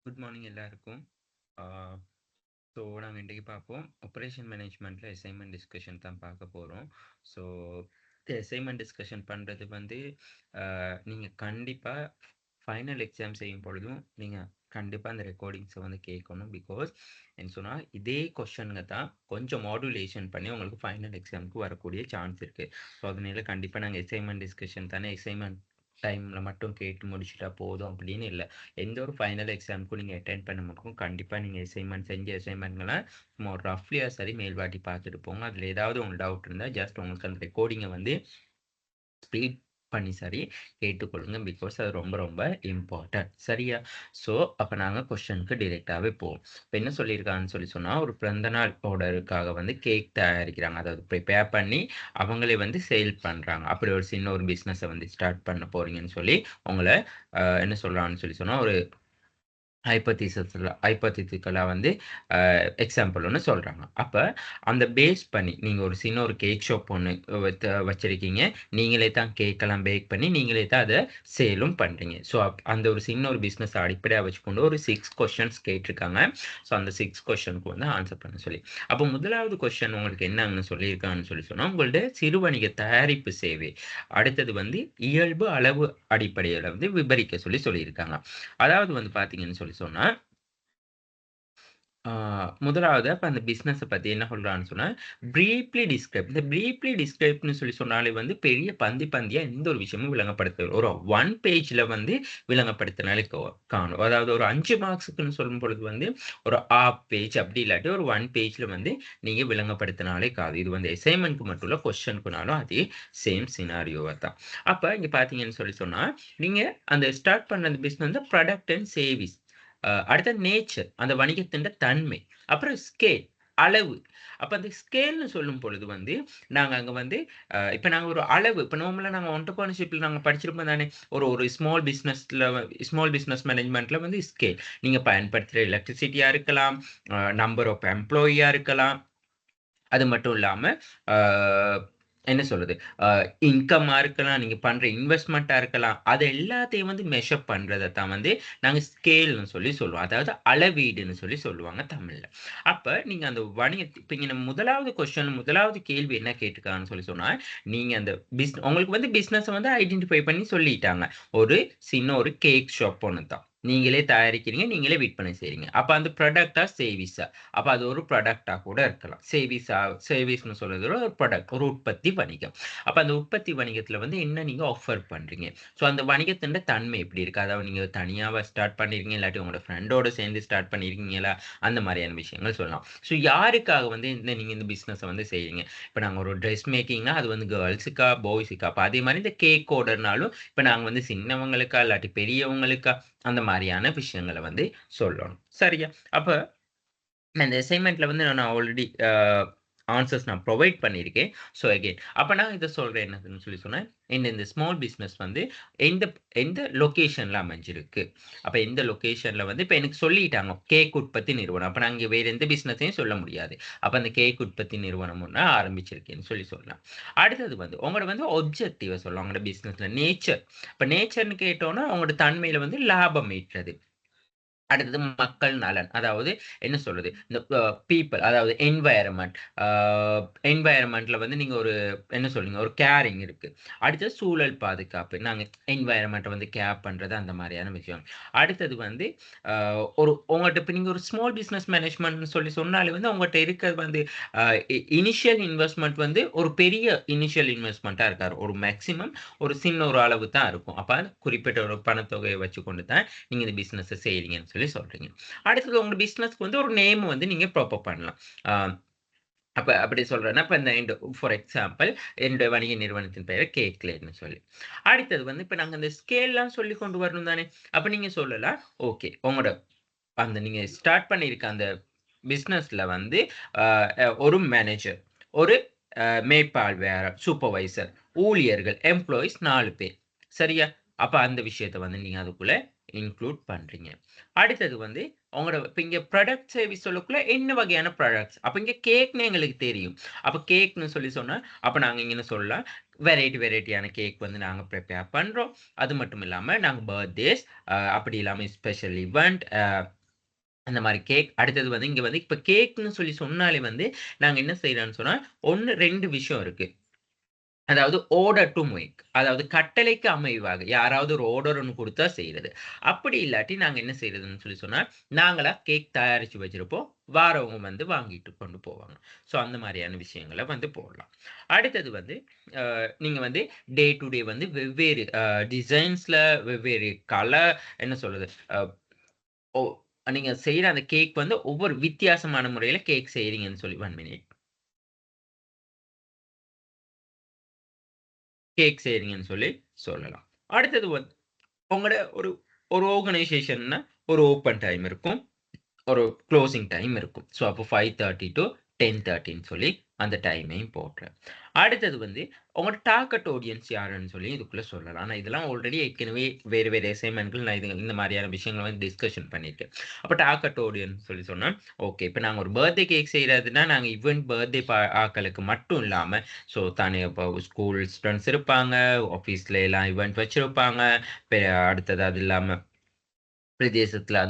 Good morning எல்லாருக்கும். So நாங்கள் இன்றைக்கி பார்ப்போம் ஆப்ரேஷன் மேனேஜ்மெண்ட்டில் அசைன்மெண்ட் டிஸ்கஷன் தான் பார்க்க போகிறோம். ஸோ அசைன்மெண்ட் டிஸ்கஷன் பண்ணுறது வந்து நீங்கள் கண்டிப்பாக ஃபைனல் எக்ஸாம் செய்யும் பொழுதும் நீங்கள் கண்டிப்பாக அந்த ரெக்கார்டிங்ஸை வந்து கேட்கணும். பிகாஸ் என்ன சொன்னால் இதே கொஷனுங்க தான் கொஞ்சம் மாடுலேஷன் பண்ணி உங்களுக்கு ஃபைனல் எக்ஸாமுக்கு வரக்கூடிய சான்ஸ் இருக்குது. ஸோ அதனால கண்டிப்பாக நாங்கள் அசைன்மெண்ட் டிஸ்கஷன் தானே அசைன்மெண்ட் டைமில் மட்டும் கேட்டு முடிச்சுட்டா போதும் அப்படின்னு இல்லை. எந்த ஒரு ஃபைனல் எக்ஸாமுக்கும் நீங்கள் அட்டென்ட் பண்ண முடியும். கண்டிப்பாக நீங்கள் அசைன்மெண்ட் செஞ்ச அசைன்மெண்ட்களை சும்மா ஒரு ரஃப்லியாக சரி மேல்வாட்டி பார்த்துட்டு போங்க. அதில் ஏதாவது உங்களுக்கு டவுட் இருந்தால் ஜஸ்ட் உங்களுக்கு அந்த ரெக்கார்டிங்கை வந்து ஸ்பீட் பண்ணி சரி கேட்டுக்கொள்ளுங்க. பிகாஸ் அது ரொம்ப ரொம்ப இம்பார்ட்டன்ட். சரியா? ஸோ அப்போ நாங்கள் கொஸ்டனுக்கு டிரெக்டாகவே போவோம். இப்போ என்ன சொல்லியிருக்காங்கன்னு சொல்லி சொன்னால், ஒரு பிறந்தநாள் ஆர்டருக்காக வந்து கேக் தயாரிக்கிறாங்க. அதாவது ப்ரிப்பேர் பண்ணி அவங்களே வந்து சேல் பண்ணுறாங்க. அப்படி ஒரு சின்ன ஒரு பிஸ்னஸை வந்து ஸ்டார்ட் பண்ண போகிறீங்கன்னு சொல்லி உங்களை என்ன சொல்கிறாங்கன்னு சொல்லி சொன்னால், ஒரு ஹைப்போதீசிக்கலாக வந்து எக்ஸாம்பிள் ஒன்று சொல்கிறாங்க. அப்போ அந்த பேஸ் பண்ணி நீங்கள் ஒரு சின்ன ஒரு கேக் ஷாப் ஒன்று வச்சுருக்கீங்க. நீங்களே தான் கேக்கெல்லாம் பேக் பண்ணி நீங்களே தான் அதை சேலும் பண்ணுறீங்க. ஸோ அந்த ஒரு சின்ன ஒரு பிஸ்னஸ் அடிப்படையாக வச்சுக்கொண்டு ஒரு 6 கொஸ்டின்ஸ் கேட்டிருக்காங்க. ஸோ அந்த 6 கொஸ்டினுக்கு வந்து ஆன்சர் பண்ண சொல்லி. அப்போ முதலாவது கொஸ்டின் உங்களுக்கு என்னன்னு சொல்லியிருக்காங்கன்னு சொல்லி சொன்னால், உங்களோட சிறு வணிக தயாரிப்பு சேவை. அடுத்தது வந்து இயல்பு அளவு அடிப்படையில் வந்து விபரிக்க சொல்லியிருக்காங்க. அதாவது வந்து பார்த்தீங்கன்னு சொல்லி சொன்னா, முதலாவது அப்ப அந்த பிசினஸ பத்தி என்ன சொல்றான்னு சொன்னா, பிரீஃப்லி டிஸ்கிரைப். இந்த பிரீஃப்லி டிஸ்கிரைப்ன்னு சொல்லி சொன்னாலே வந்து பெரிய பந்தியா எந்த ஒரு விஷயமும் விளங்கப்படுத்த ஒரு 1 பேஜ்ல வந்து விளங்கப்படுத்தினாலே காணும். அதாவது ஒரு 5 மார்க்ஸுக்குன்னு சொல்லும் பொழுது வந்து ஒரு 1/2 பேஜ் அப்படி இல்லாட்டி ஒரு 1 பேஜ்ல வந்து நீங்க விளங்கப்படுத்தினாலே காது. இது வந்து அசைன்மென்ட்க்கு மட்டும் இல்ல, கொஸ்டினுக்குனாலும் அதே சேம் சினாரியோவா தான். அப்ப இங்க பார்த்தீங்கன்னு சொல்லி சொன்னா, நீங்க அந்த ஸ்டார்ட் பண்ண அந்த பிசினஸ் வந்து ப்ராடக்ட் அண்ட் சர்வீஸ். அடுத்த நேச்சர், அந்த வணிகத்தின் தன்மை. அப்புறம் ஸ்கேல், அளவு. அப்ப அந்த ஸ்கேல்னு சொல்லும் பொழுது வந்து, நாங்க அங்க வந்து இப்ப நாங்க ஒரு அளவு இப்ப நார்மலா நாங்க என்டர்பிரினர்ஷிப்ல நாங்க படிச்சிருப்போம் தானே! ஒரு ஸ்மால் பிசினஸ் மேனேஜ்மென்ட்ல வந்து ஸ்கேல். நீங்க பயன்படுத்துற எலக்ட்ரிசிட்டியா இருக்கலாம், நம்பர் ஆஃப் எம்ப்ளாயியா இருக்கலாம். அது மட்டும் இல்லாம, ஆ என்ன சொல்றது? அ இன்கம்மா இருக்கலாம், நீங்க பண்ற இன்வெஸ்ட்மென்ட்டா இருக்கலாம். அது எல்லாத்தையும் வந்து மெஷர் பண்றத தான் வந்து நாங்க ஸ்கேல்ன்னு சொல்லி சொல்லுவோம். அதாவது அளவீடுன்னு சொல்லி சொல்லுவாங்க தமிழ்ல. அப்ப நீங்க அந்த இப்ப இங்க நம்ம முதலாவது கேள்வி என்ன கேட்டுருக்காங்கன்னு சொல்லி சொன்னா, நீங்க அந்த உங்களுக்கு வந்து பிசினஸ வந்து ஐடென்டிஃபை பண்ணி சொல்லிட்டாங்க. ஒரு சின்ன ஒரு கேக் ஷாப் ஒண்ணு தான். நீங்களே தயாரிக்கிறீங்க, நீங்களே விற்பனை செய்றீங்க. அப்ப அந்த ப்ராடக்ட்டா, சர்வீஸா? அப்ப அது ஒரு ப்ராடக்ட்டா கூட இருக்கலாம். சர்வீஸ்ன்னு சொல்றது ஒரு ப்ராடக்ட், ஒரு உற்பத்தி வணிகம். அப்ப அந்த உற்பத்தி வணிகத்துல வந்து என்ன நீங்க ஆஃபர் பண்றீங்க? ஸோ அந்த வணிகத்தின் தன்மை எப்படி இருக்கு? அதாவது நீங்க தனியாவா ஸ்டார்ட் பண்ணியிருக்கீங்க, இல்லாட்டி உங்களோட ஃப்ரெண்டோட சேர்ந்து ஸ்டார்ட் பண்ணியிருக்கீங்களா? அந்த மாரியான விஷயங்கள் சொல்லலாம். ஸோ யாருக்காக வந்து நீங்க இந்த பிசினஸ வந்து செய்றீங்க? இப்ப நாங்க ஒரு ட்ரெஸ் மேக்கிங்னா அது வந்து கேர்ல்ஸுக்கா, பாய்ஸுக்கா? அப்ப அதே மாரி இந்த கேக் ஆர்டர்னாலும், இப்ப நாங்க வந்து சின்னவங்களுக்கா, இல்லாட்டி பெரியவங்களுக்கா? அந்த மாரியான விஷயங்கள வந்து சொல்லணும். சரியா? அப்ப இந்த அசைன்மென்ட்ல வந்து நான் ஆல்ரெடி ஆன்சர்ஸ் நான் புரொவைட் பண்ணியிருக்கேன். ஸோ அகைன் அப்ப நான் இத சொல்றேன் என்னதுன்னு சொல்லி சொன்னேன். இந்த ஸ்மால் பிசினஸ் வந்து எந்த எந்த லொகேஷன்ல அமைஞ்சிருக்கு. அப்ப எந்த லொகேஷன்ல வந்து இப்ப எனக்கு சொல்லிட்டாங்க. கேக் உற்பத்தி நிறுவனம். அப்ப நான் இங்க வேற எந்த பிசினஸையும் சொல்ல முடியாது. அப்ப அந்த கேக் உற்பத்தி நிறுவனம் ஒண்ணு ஆரம்பிச்சிருக்கேன்னு சொல்லி சொல்லலாம். அடுத்தது வந்து உங்களோட வந்து ஆப்ஜெக்டிவ சொல்லலாம். உங்களோட பிசினஸ்ல நேச்சர். இப்ப நேச்சர்ன்னு கேட்டோம்னா, உங்களோட தன்மையில வந்து லாபம் ஈட்டுறது. அடுத்தது மக்கள் நலன். அதாவது என்ன சொல்றது? இந்த பீப்பிள் அதாவது என்வைரன்மென்ட். ஆ என்வைரன்மென்ட்ல வந்து நீங்க ஒரு என்ன சொல்றீங்க? ஒரு கேரிங் இருக்கு. அடுத்தது சூழல் பாதுகாப்பு. நாங்க என்வைரன்மென்ட்ட வந்து கேர் பண்றது அந்த மாரியான விஷயம். அடுத்தது வந்து அ உங்கள்ட்ட இப்ப நீங்க ஒரு ஸ்மால் பிசினஸ் மேனேஜ்மென்ட்ன்னு சொல்லி சொன்னாலே வந்து உங்கள்ட்ட இருக்கிறது வந்து அ இனிஷியல் இன்வெஸ்ட்மென்ட் வந்து ஒரு பெரிய இனிஷியல் இன்வெஸ்ட்மென்ட்டா இருக்காது. ஒரு மேக்ஸிமம் ஒரு சின்ன ஒரு அளவு தான் இருக்கும். அப்ப குறிப்பிட்ட ஒரு பணத்தொகையை வச்சுக்கொண்டு தான் நீங்க இந்த பிசினஸ செய்றீங்கன்னு சொல்லி சொல்றீங்க. அடுத்தது உங்க பிசினஸ்க்கு வந்து ஒரு நேம் வந்து நீங்க ப்ராப்பர் பண்ணலாம். ஆ அப்ப அப்படி சொல்றேன்னா, இப்ப இந்த ஃபார் எக்ஸாம்பிள் என்னுடைய வணிக நிறுவனத்தின் பெயர் கேக்லேட்ன்னு சொல்லி. அடுத்தது வந்து இப்ப நாங்க இந்த ஸ்கேல்லாம் சொல்லி கொண்டு வரணும் தானே! அப்ப நீங்க சொல்லலாம், ஓகே. உங்களோட அந்த நீங்க ஸ்டார்ட் பண்ணியிருக்க அந்த பிசினஸ்ல வந்து அ அ ஒரு மேனேஜர், ஒரு மேற்பார்வையாளர், சூப்பர்வைசர், ஊழியர்கள், எம்ப்ளாயீஸ் 4 பேர். சரியா? அப்ப அந்த விஷயத்த வந்து நீங்க அதுக்குள்ள இன்க்ளூட் பண்றீங்க. அடுத்தது வந்து உங்களோட இப்ப இங்க ப்ராடக்ட் சர்வீஸ் சொல்லக்குள்ள என்ன வகையான ப்ராடக்ட்ஸ் அப்ப இங்க கேக்னு எங்களுக்கு தெரியும். அப்ப கேக்னு சொன்னா அப்ப நாங்க இங்கன்னு சொல்லலாம் வெரைட்டியான கேக் வந்து நாங்க ப்ரிப்பேர் பண்றோம். அது மட்டும் இல்லாம நாங்க பர்த்டேஸ் அப்படி இல்லாம ஸ்பெஷல் ஈவென்ட் அந்த மாரி கேக். அடுத்தது வந்து இங்க வந்து இப்ப கேக்ன்னு சொன்னாலே வந்து நாங்க என்ன செய்றோம்ன்னு சொன்னா 1, 2 விஷயம் இருக்கு. அதாவது ஆர்டர் டூ மேக். அதாவது கட்டளைக்கு அமைவாக யாராவது ஒரு ஆர்டர் ஒண்ணு குடுத்தா செய்றது. அப்படி இல்லாட்டி நாங்க என்ன செய்றதுன்னு சொன்னா, நாங்களா கேக் தயாரிச்சு வச்சிருப்போம். வாரவங்க வந்து வாங்கிட்டு கொண்டு போவாங்க. ஸோ அந்த மாரியான விஷயங்கள வந்து போடலாம். அடுத்தது வந்து நீங்க வந்து டே டூ டே வந்து வெவ்வேறு டிசைன்ஸ்ல வெவ்வேறு கலர் என்ன சொல்றது? ஓ நீங்க செய்ற அந்த கேக் வந்து ஒவ்வொரு வித்தியாசமான முறையில கேக் செய்றீங்கன்னு சொல்லி 1 மினிட். கேக் செய்றீங்கன்னு சொல்லி சொல்லலாம். அடுத்தது வந்து உங்களோட ஒரு ஒரு ஆர்கனைசேஷன்னா ஒரு ஓப்பன் டைம் இருக்கும். ஒரு குளோசிங் டைம் இருக்கும். ஸோ அப்போ 5:30 டூ 10:30ன்னு சொல்லி அந்த டைமையும் போடுறேன். அடுத்தது வந்து உங்களோட டார்கெட் ஆடியன்ஸ் யாருன்னு சொல்லி இதுக்குள்ள சொல்லலாம். ஆனா இதெல்லாம் ஆல்ரெடி ஏற்கனவே வேறு வேறு அசைன்மென்ட்கள் நான் இந்த மாதிரியான விஷயங்கள வந்து டிஸ்கஷன் பண்ணியிருக்கேன். அப்ப டார்கெட் ஆடியன்ஸ் சொல்லி சொன்னா, ஓகே இப்ப நாங்க ஒரு பர்த்டே கேக் செய்றதுன்னா, நாங்க ஈவென்ட் பர்த்டே ஆட்களுக்கு மட்டும் இல்லாம, ஸோ தானே இப்போ ஸ்கூல் ஸ்டூடண்ட்ஸ் இருப்பாங்க, ஆஃபீஸ்ல எல்லாம் ஈவென்ட் வச்சிருப்பாங்க. அடுத்தது அது இல்லாம பிரதேசத்துல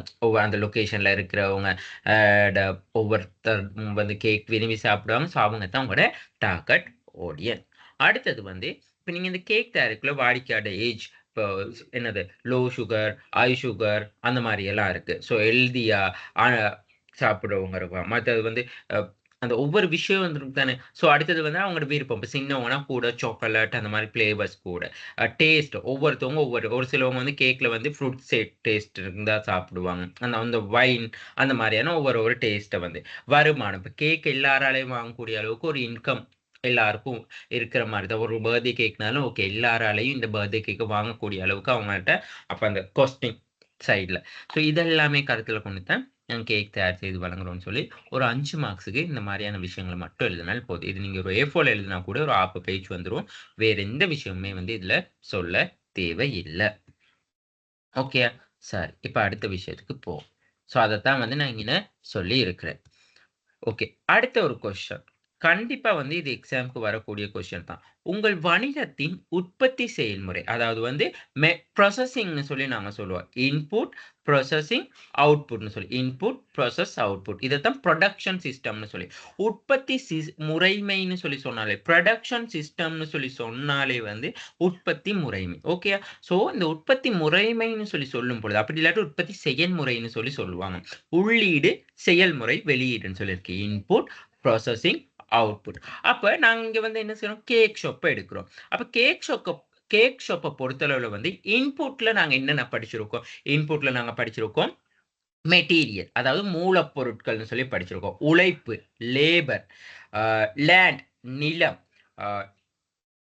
அந்த லொகேஷன்ல இருக்கிறவங்க அ ட ஒவ்வொருத்தர் வந்து கேக் விரும்பி சாப்பிடுவாங்க. ஸோ அவங்க தான் உங்களோட டார்கெட் ஆடியன்ஸ். அடுத்தது வந்து இப்ப நீங்க இந்த கேக் தயாரிப்புல வாடிக்கையாளர் ஏஜ் இப்போ என்னது லோ சுகர், ஹை சுகர் அந்த மாரி எல்லாம் இருக்கு. ஸோ ஹெல்தியா அ சாப்பிடுறவங்க இருப்பாங்க. மத்தது வந்து அ அந்த ஒவ்வொரு விஷயம் வந்து தானே. ஸோ அடுத்தது வந்து அவங்களோட விருப்பம். இப்ப சின்னவங்கன்னா கூட சாக்லேட் அந்த மாரி ஃப்ளேவர்ஸ் கூட. டேஸ்ட் ஒவ்வொருத்தவங்க ஒரு சிலவங்க வந்து கேக்ல வந்து ஃப்ரூட் டேஸ்ட் இருந்தா சாப்பிடுவாங்க. அந்த அந்த வைன் அந்த மாரியான ஒரு டேஸ்ட்ட வந்து வருமானம். இப்ப கேக் எல்லாராலயும் வாங்கக்கூடிய அளவுக்கு ஒரு இன்கம் எல்லாருக்கும் இருக்கிற மாரி தான். ஒரு பர்த்டே கேக்னாலும் ஓகே எல்லாராலயும் இந்த பர்த்டே கேக்க வாங்கக்கூடிய அளவுக்கு அவங்கள்ட்ட அப்ப அந்த காஸ்டிங் சைட்ல. ஸோ இதெல்லாமே கருத்துல கொண்டு தான் கேக் தயார் செய்து வழங்குறோம்னு சொல்லி ஒரு 5 மார்க்ஸுக்கு இந்த மாரியான விஷயங்கள மட்டும் எழுதினால் போதும். இது நீங்க ஒரு A4ல எழுதினா கூட ஒரு 1/2 பேஜ் வந்துரும். வேற எந்த விஷயமுமே வந்து இதுல சொல்ல தேவையில்ல. ஓகேயா? சரி. இப்ப அடுத்த விஷயத்துக்கு போவோம். ஸோ அதத்தான் வந்து நான் இங்கன சொல்லி இருக்கிறேன். ஓகே. அடுத்த ஒரு கொஸ்டின். கண்டிப்பா வந்து இது எக்ஸாம்க்கு வரக்கூடிய கொஸ்டின் தான். உங்கள் வணிகத்தின் உற்பத்தி செயல்முறை, அதாவது வந்து ப்ராசஸிங்ன்னு சொல்லி நாங்க சொல்லுவோம். இன்புட், ப்ராசஸிங், அவுட்புட்ன்னு சொல்லி. Input, process, output. இதத்தான் புரொடக்ஷன் சிஸ்டம்ன்னு சொல்லி. உற்பத்தி முறைமைன்னு சொல்லி சொன்னாலே, புரொடக்ஷன் சிஸ்டம்ன்னு சொல்லி சொன்னாலே வந்து உற்பத்தி முறைமை. ஓகேயா? ஸோ இந்த உற்பத்தி முறைமைன்னு சொல்லி சொல்லும் பொழுது, அப்படி இல்லாட்டி உற்பத்தி செயல்முறைன்னு சொல்லி சொல்லுவாங்க. உள்ளீடு, செயல்முறை, வெளியீடுன்னு சொல்லியிருக்கு. Input, processing, output. அப்ப நாங்க இங்க வந்து என்ன செய்றோம்? கேக் ஷாப்ப எடுக்கிறோம். அப்ப கேக் ஷாப்ப பொறுத்தளவுல வந்து இன்புட்ல நாங்க என்னென்ன படிச்சிருக்கோம்? இன்புட்ல நாங்க படிச்சிருக்கோம் மெட்டீரியல் அதாவது மூலப்பொருட்கள்னு சொல்லி படிச்சிருக்கோம். உழைப்பு, லேபர், அ லேண்ட் நிலம், அ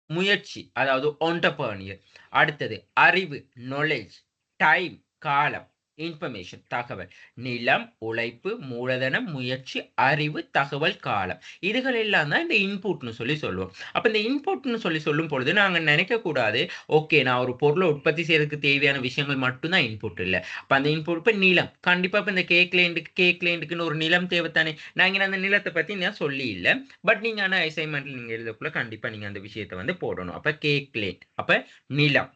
முயற்சி அதாவது என்டர்பிரனியர். அடுத்தது அறிவு நாலெட்ஜ், டைம் காலம், இன்ஃபர்மேஷன் தகவல், நிலம், உழைப்பு, மூலதனம், முயற்சி, அறிவு, தகவல், காலம். இதுகள் எல்லாம் தான் இந்த இன்புட்ன்னு சொல்லி சொல்லுவோம். அப்ப இந்த இன்புட்ன்னு சொல்லி சொல்லும் பொழுது நாங்க நினைக்கக் கூடாது, ஓகே நான் ஒரு பொருள உற்பத்தி செய்யறதுக்கு தேவையான விஷயங்கள் மட்டும் தான் இன்புட் இல்ல. அப்ப அந்த இன்புட் இப்ப நிலம். கண்டிப்பா இப்ப இந்த கேக் லேண்டுக்குன்னு ஒரு நிலம் தேவை தானே. நான் இங்க அந்த நிலத்த பத்தி நான் சொல்லி இல்ல. பட் நீங்க ஆனா அசைன்மென்ட்ல நீங்க எழுதக்குள்ள கண்டிப்பா நீங்க அந்த விஷயத்த வந்து போடணும். அப்ப கேக் லேண்ட். அப்ப நிலம்.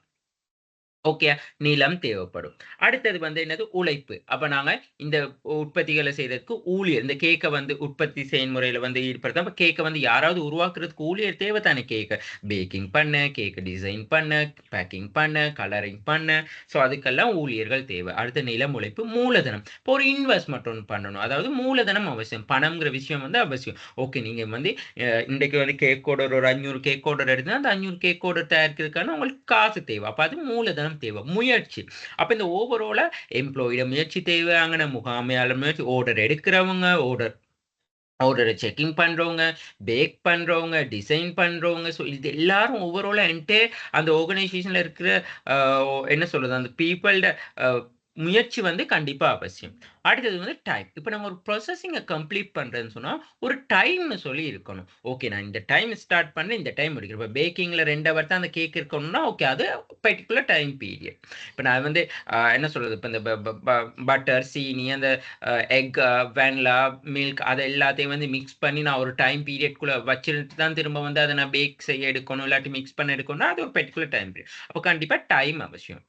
ஓகே. நிலம் தேவைப்படும். அடுத்தது வந்து என்னது? உழைப்பு. அப்ப நாங்க இந்த உற்பத்திகள செய்றதுக்கு ஊழியர். இந்த கேக்க வந்து உற்பத்தி செயல்முறையில வந்து ஈடுபடுத்த அப்ப கேக்க வந்து யாராவது உருவாக்குறதுக்கு ஊழியர் தேவ தானே கேக்க. பேக்கிங் பண்ண, கேக்க டிசைன் பண்ண, பேக்கிங் பண்ண, கலரிங் பண்ண. ஸோ அதுக்கெல்லாம் ஊழியர்கள் தேவை. அடுத்து நிலம் உழைப்பு, மூலதனம். இப்போ ஒரு இன்வெஸ்ட்மென்ட் ஒண்ணு பண்ணணும். அதாவது மூலதனம் அவசியம். பணம்ங்கிற விஷயம் வந்து அவசியம். ஓகே நீங்க வந்து இன்றைக்கு வந்து கேக் ஆர்டர் ஒரு 500 கேக் ஆர்டர் எடுத்தா, அந்த 500 கேக் ஆர்டர் தயாரிக்கிறதுக்கான உங்களுக்கு காசு தேவை. அப்ப அது மூலதனம் தேவை. முயற்சி. அப்ப இந்த ஓவராலா எம்ப்ளாயிட முயற்சி தேவை, அங்கன முகாமையாளர் முயற்சி, ஆர்டர் எடுக்கிறவங்க, ஆர்டர செக்கிங் பண்றவங்க, பேக் பண்றவங்க, டிசைன் பண்றவங்க. ஸோ இது எல்லாரும் ஓவராலா அந்த ஆர்கனைசேஷன்ல இருக்கிற அ என்ன சொல்றது? அந்த பீப்பிள்ட அ முயற்சி வந்து கண்டிப்பா அவசியம். அடுத்தது வந்து டைம். இப்ப நம்ம ஒரு ப்ராசஸிங்க கம்ப்ளீட் பண்றேன்னு சொன்னா, ஒரு டைம்னு சொல்லி இருக்கணும். ஓகே நான் இந்த டைம் ஸ்டார்ட் பண்ணி இந்த டைம் முடிக்கிறேன். இப்ப பேக்கிங்ல 2 ஹவர் தான் அந்த கேக் இருக்கணும்னா, ஓகே அது பர்ட்டிகுலர் டைம் பீரியட். இப்ப நான் வந்து என்ன சொல்றது? இப்ப இந்த ப ப ப பட்டர், சீனி, அந்த எக், வெனிலா, மில்க் அத எல்லாத்தையும் வந்து மிக்ஸ் பண்ணி நான் ஒரு டைம் பீரியட்குள்ள வச்சுட்டு தான் திரும்ப வந்து அத நான் பேக் செய்ய எடுக்கணும். இல்லாட்டி மிக்ஸ் பண்ண எடுக்கணும்னா, அது ஒரு பர்ட்டிகுலர் டைம் பீரியட். அப்ப கண்டிப்பா டைம் அவசியம்.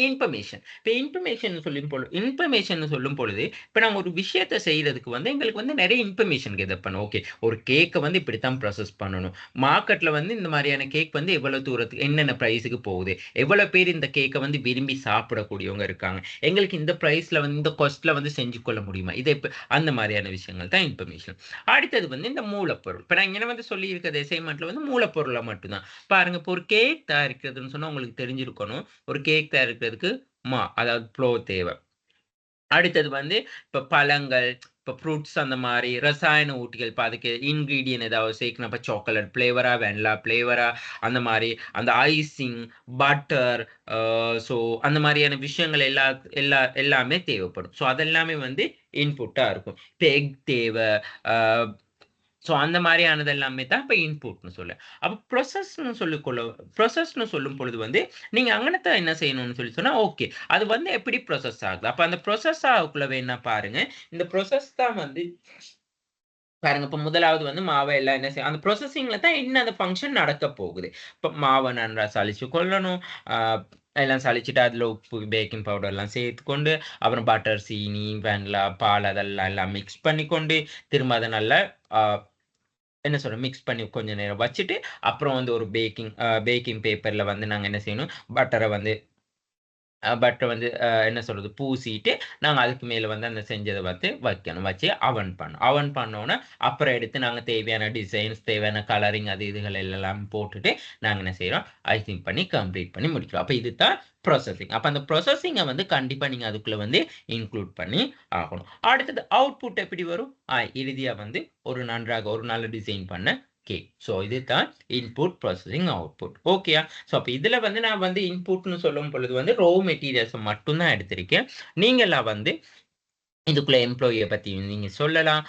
இன்ஃபர்மேஷன். இப்ப இன்ஃபர்மேஷன்னு சொல்லும் பொழுது, இப்ப நாங்க ஒரு விஷயத்த செய்றதுக்கு வந்து எங்களுக்கு வந்து நெறைய இன்ஃபர்மேஷன் கெதர் பண்ணணும். ஓகே. ஒரு கேக்க வந்து இப்படித்தான் ப்ராசஸ் பண்ணணும். மார்க்கெட்ல வந்து இந்த மாரியான கேக் வந்து எவ்வளவு தூரத்துக்கு என்னென்ன பிரைஸ்க்கு போகுது. எவ்வளவு பேர் இந்த கேக்க வந்து விரும்பி சாப்பிடக்கூடியவங்க இருக்காங்க. எங்களுக்கு இந்த பிரைஸ்ல வந்து இந்த காஸ்ட்ல வந்து செஞ்சு கொள்ள முடியுமா? இத இப்ப அந்த மாரியான விஷயங்கள் தான் இன்ஃபர்மேஷன். அடுத்தது வந்து இந்த மூலப்பொருள். இப்ப நான் இங்க வந்து சொல்லியிருக்கிறது அசைன்மென்ட்ல வந்து மூலப்பொருள மட்டும் தான். பாருங்க இப்போ ஒரு கேக் தயாரிக்கிறதுன்னு சொன்னா உங்களுக்கு தெரிஞ்சிருக்கணும். ஒரு கேக் தயாரிக்கிறதுக்கு அதாவது ஃப்ளோர் தேவை. அடுத்தது வந்து இப்ப பழங்கள், இப்ப ஃப்ரூட்ஸ் அந்த மாரி ரசாயன ஊட்டிகள் இப்ப அதுக்கு இன்கிரீடியன்ட் ஏதாவது சேர்க்கணும். இப்ப சாக்லேட் ஃப்ளேவரா, வெண்ணிலா ஃப்ளேவரா அந்த மாரி அந்த ஐசிங், பட்டர் அ ஸோ அந்த மாரியான விஷயங்கள் எல்லாமே தேவைப்படும். ஸோ அதெல்லாமே வந்து இன்புட்டா இருக்கும். இப்ப எக் தேவ, அ ஸோ அந்த மாரியானது எல்லாமே தான் இப்ப இன்புட்ன்னு சொல்லுவேன். அப்ப ப்ராசஸ்ன்னு சொல்லும் பொழுது வந்து, நீங்க அங்கனத்த என்ன செய்யணும்னு சொல்லி சொன்னா, ஓகே. அது வந்து எப்படி ப்ராசஸ் ஆகுது? அப்ப அந்த ப்ராசஸ் ஆகக்குள்ள வேணா பாருங்க. இந்த ப்ராசஸ் தான் வந்து பாருங்க இப்ப முதலாவது வந்து மாவ எல்லாம் என்ன செய்யும் அந்த ப்ராசஸிங்ல தான் என்ன அந்த ஃபங்ஷன் நடக்க போகுது. இப்ப மாவ நன்றா சலிச்சு கொள்ளணும். ஆ எல்லாம் சலிச்சுட்டு அதுல உப்பு, பேக்கிங் பவுடர் எல்லாம் சேர்த்துக்கொண்டு, அப்புறம் பட்டர், சீனி, வெண்ணிலா, பால் அதெல்லாம் எல்லாம் மிக்ஸ் பண்ணிக்கொண்டு, திரும்ப அத நல்லா ஆ என்ன சொல்றது? மிக்ஸ் பண்ணி கொஞ்ச நேரம் வச்சுட்டு, அப்புறம் வந்து ஒரு பேக்கிங் பேப்பர்ல வந்து நாங்க என்ன செய்யணும், பட்டர வந்து பட்டர் வந்து என்ன சொல்றது? பூசிட்டு, நாங்க அதுக்கு மேல வந்து அந்த செஞ்சத வந்து வைக்கணும். வச்சு அவன் பண்ணணும். அவன் பண்ணோன, அப்புறம் எடுத்து நாங்க தேவையான டிசைன்ஸ், தேவையான கலரிங் அது இதுகள் எல்லாம் போட்டுட்டு, நாங்க என்ன செய்றோம், ஐசிங் பண்ணி கம்ப்ளீட் பண்ணி முடிக்கிறோம். அப்ப இதுதான் ப்ராசஸிங். அப்ப அந்த ப்ராசஸிங்க வந்து கண்டிப்பா நீங்க அதுக்குள்ள வந்து இன்க்ளூட் பண்ணி ஆகணும். அடுத்தது அவுட்புட் எப்படி வரும்? இறுதியா வந்து ஒரு நல்ல டிசைன் பண்ண கேக். ஸோ இதுதான் இன்புட், ப்ராசஸிங், அவுட்புட். ஓகேயா? ஸோ அப்ப இதுல வந்து நான் வந்து இன்புட்ன்னு சொல்லும் பொழுது வந்து மெட்டீரியல்ஸ மட்டும் தான் எடுத்திருக்கேன். நீங்கலாம் வந்து இதுக்குள்ள எம்ப்ளாயிய பத்தி நீங்க சொல்லலாம்.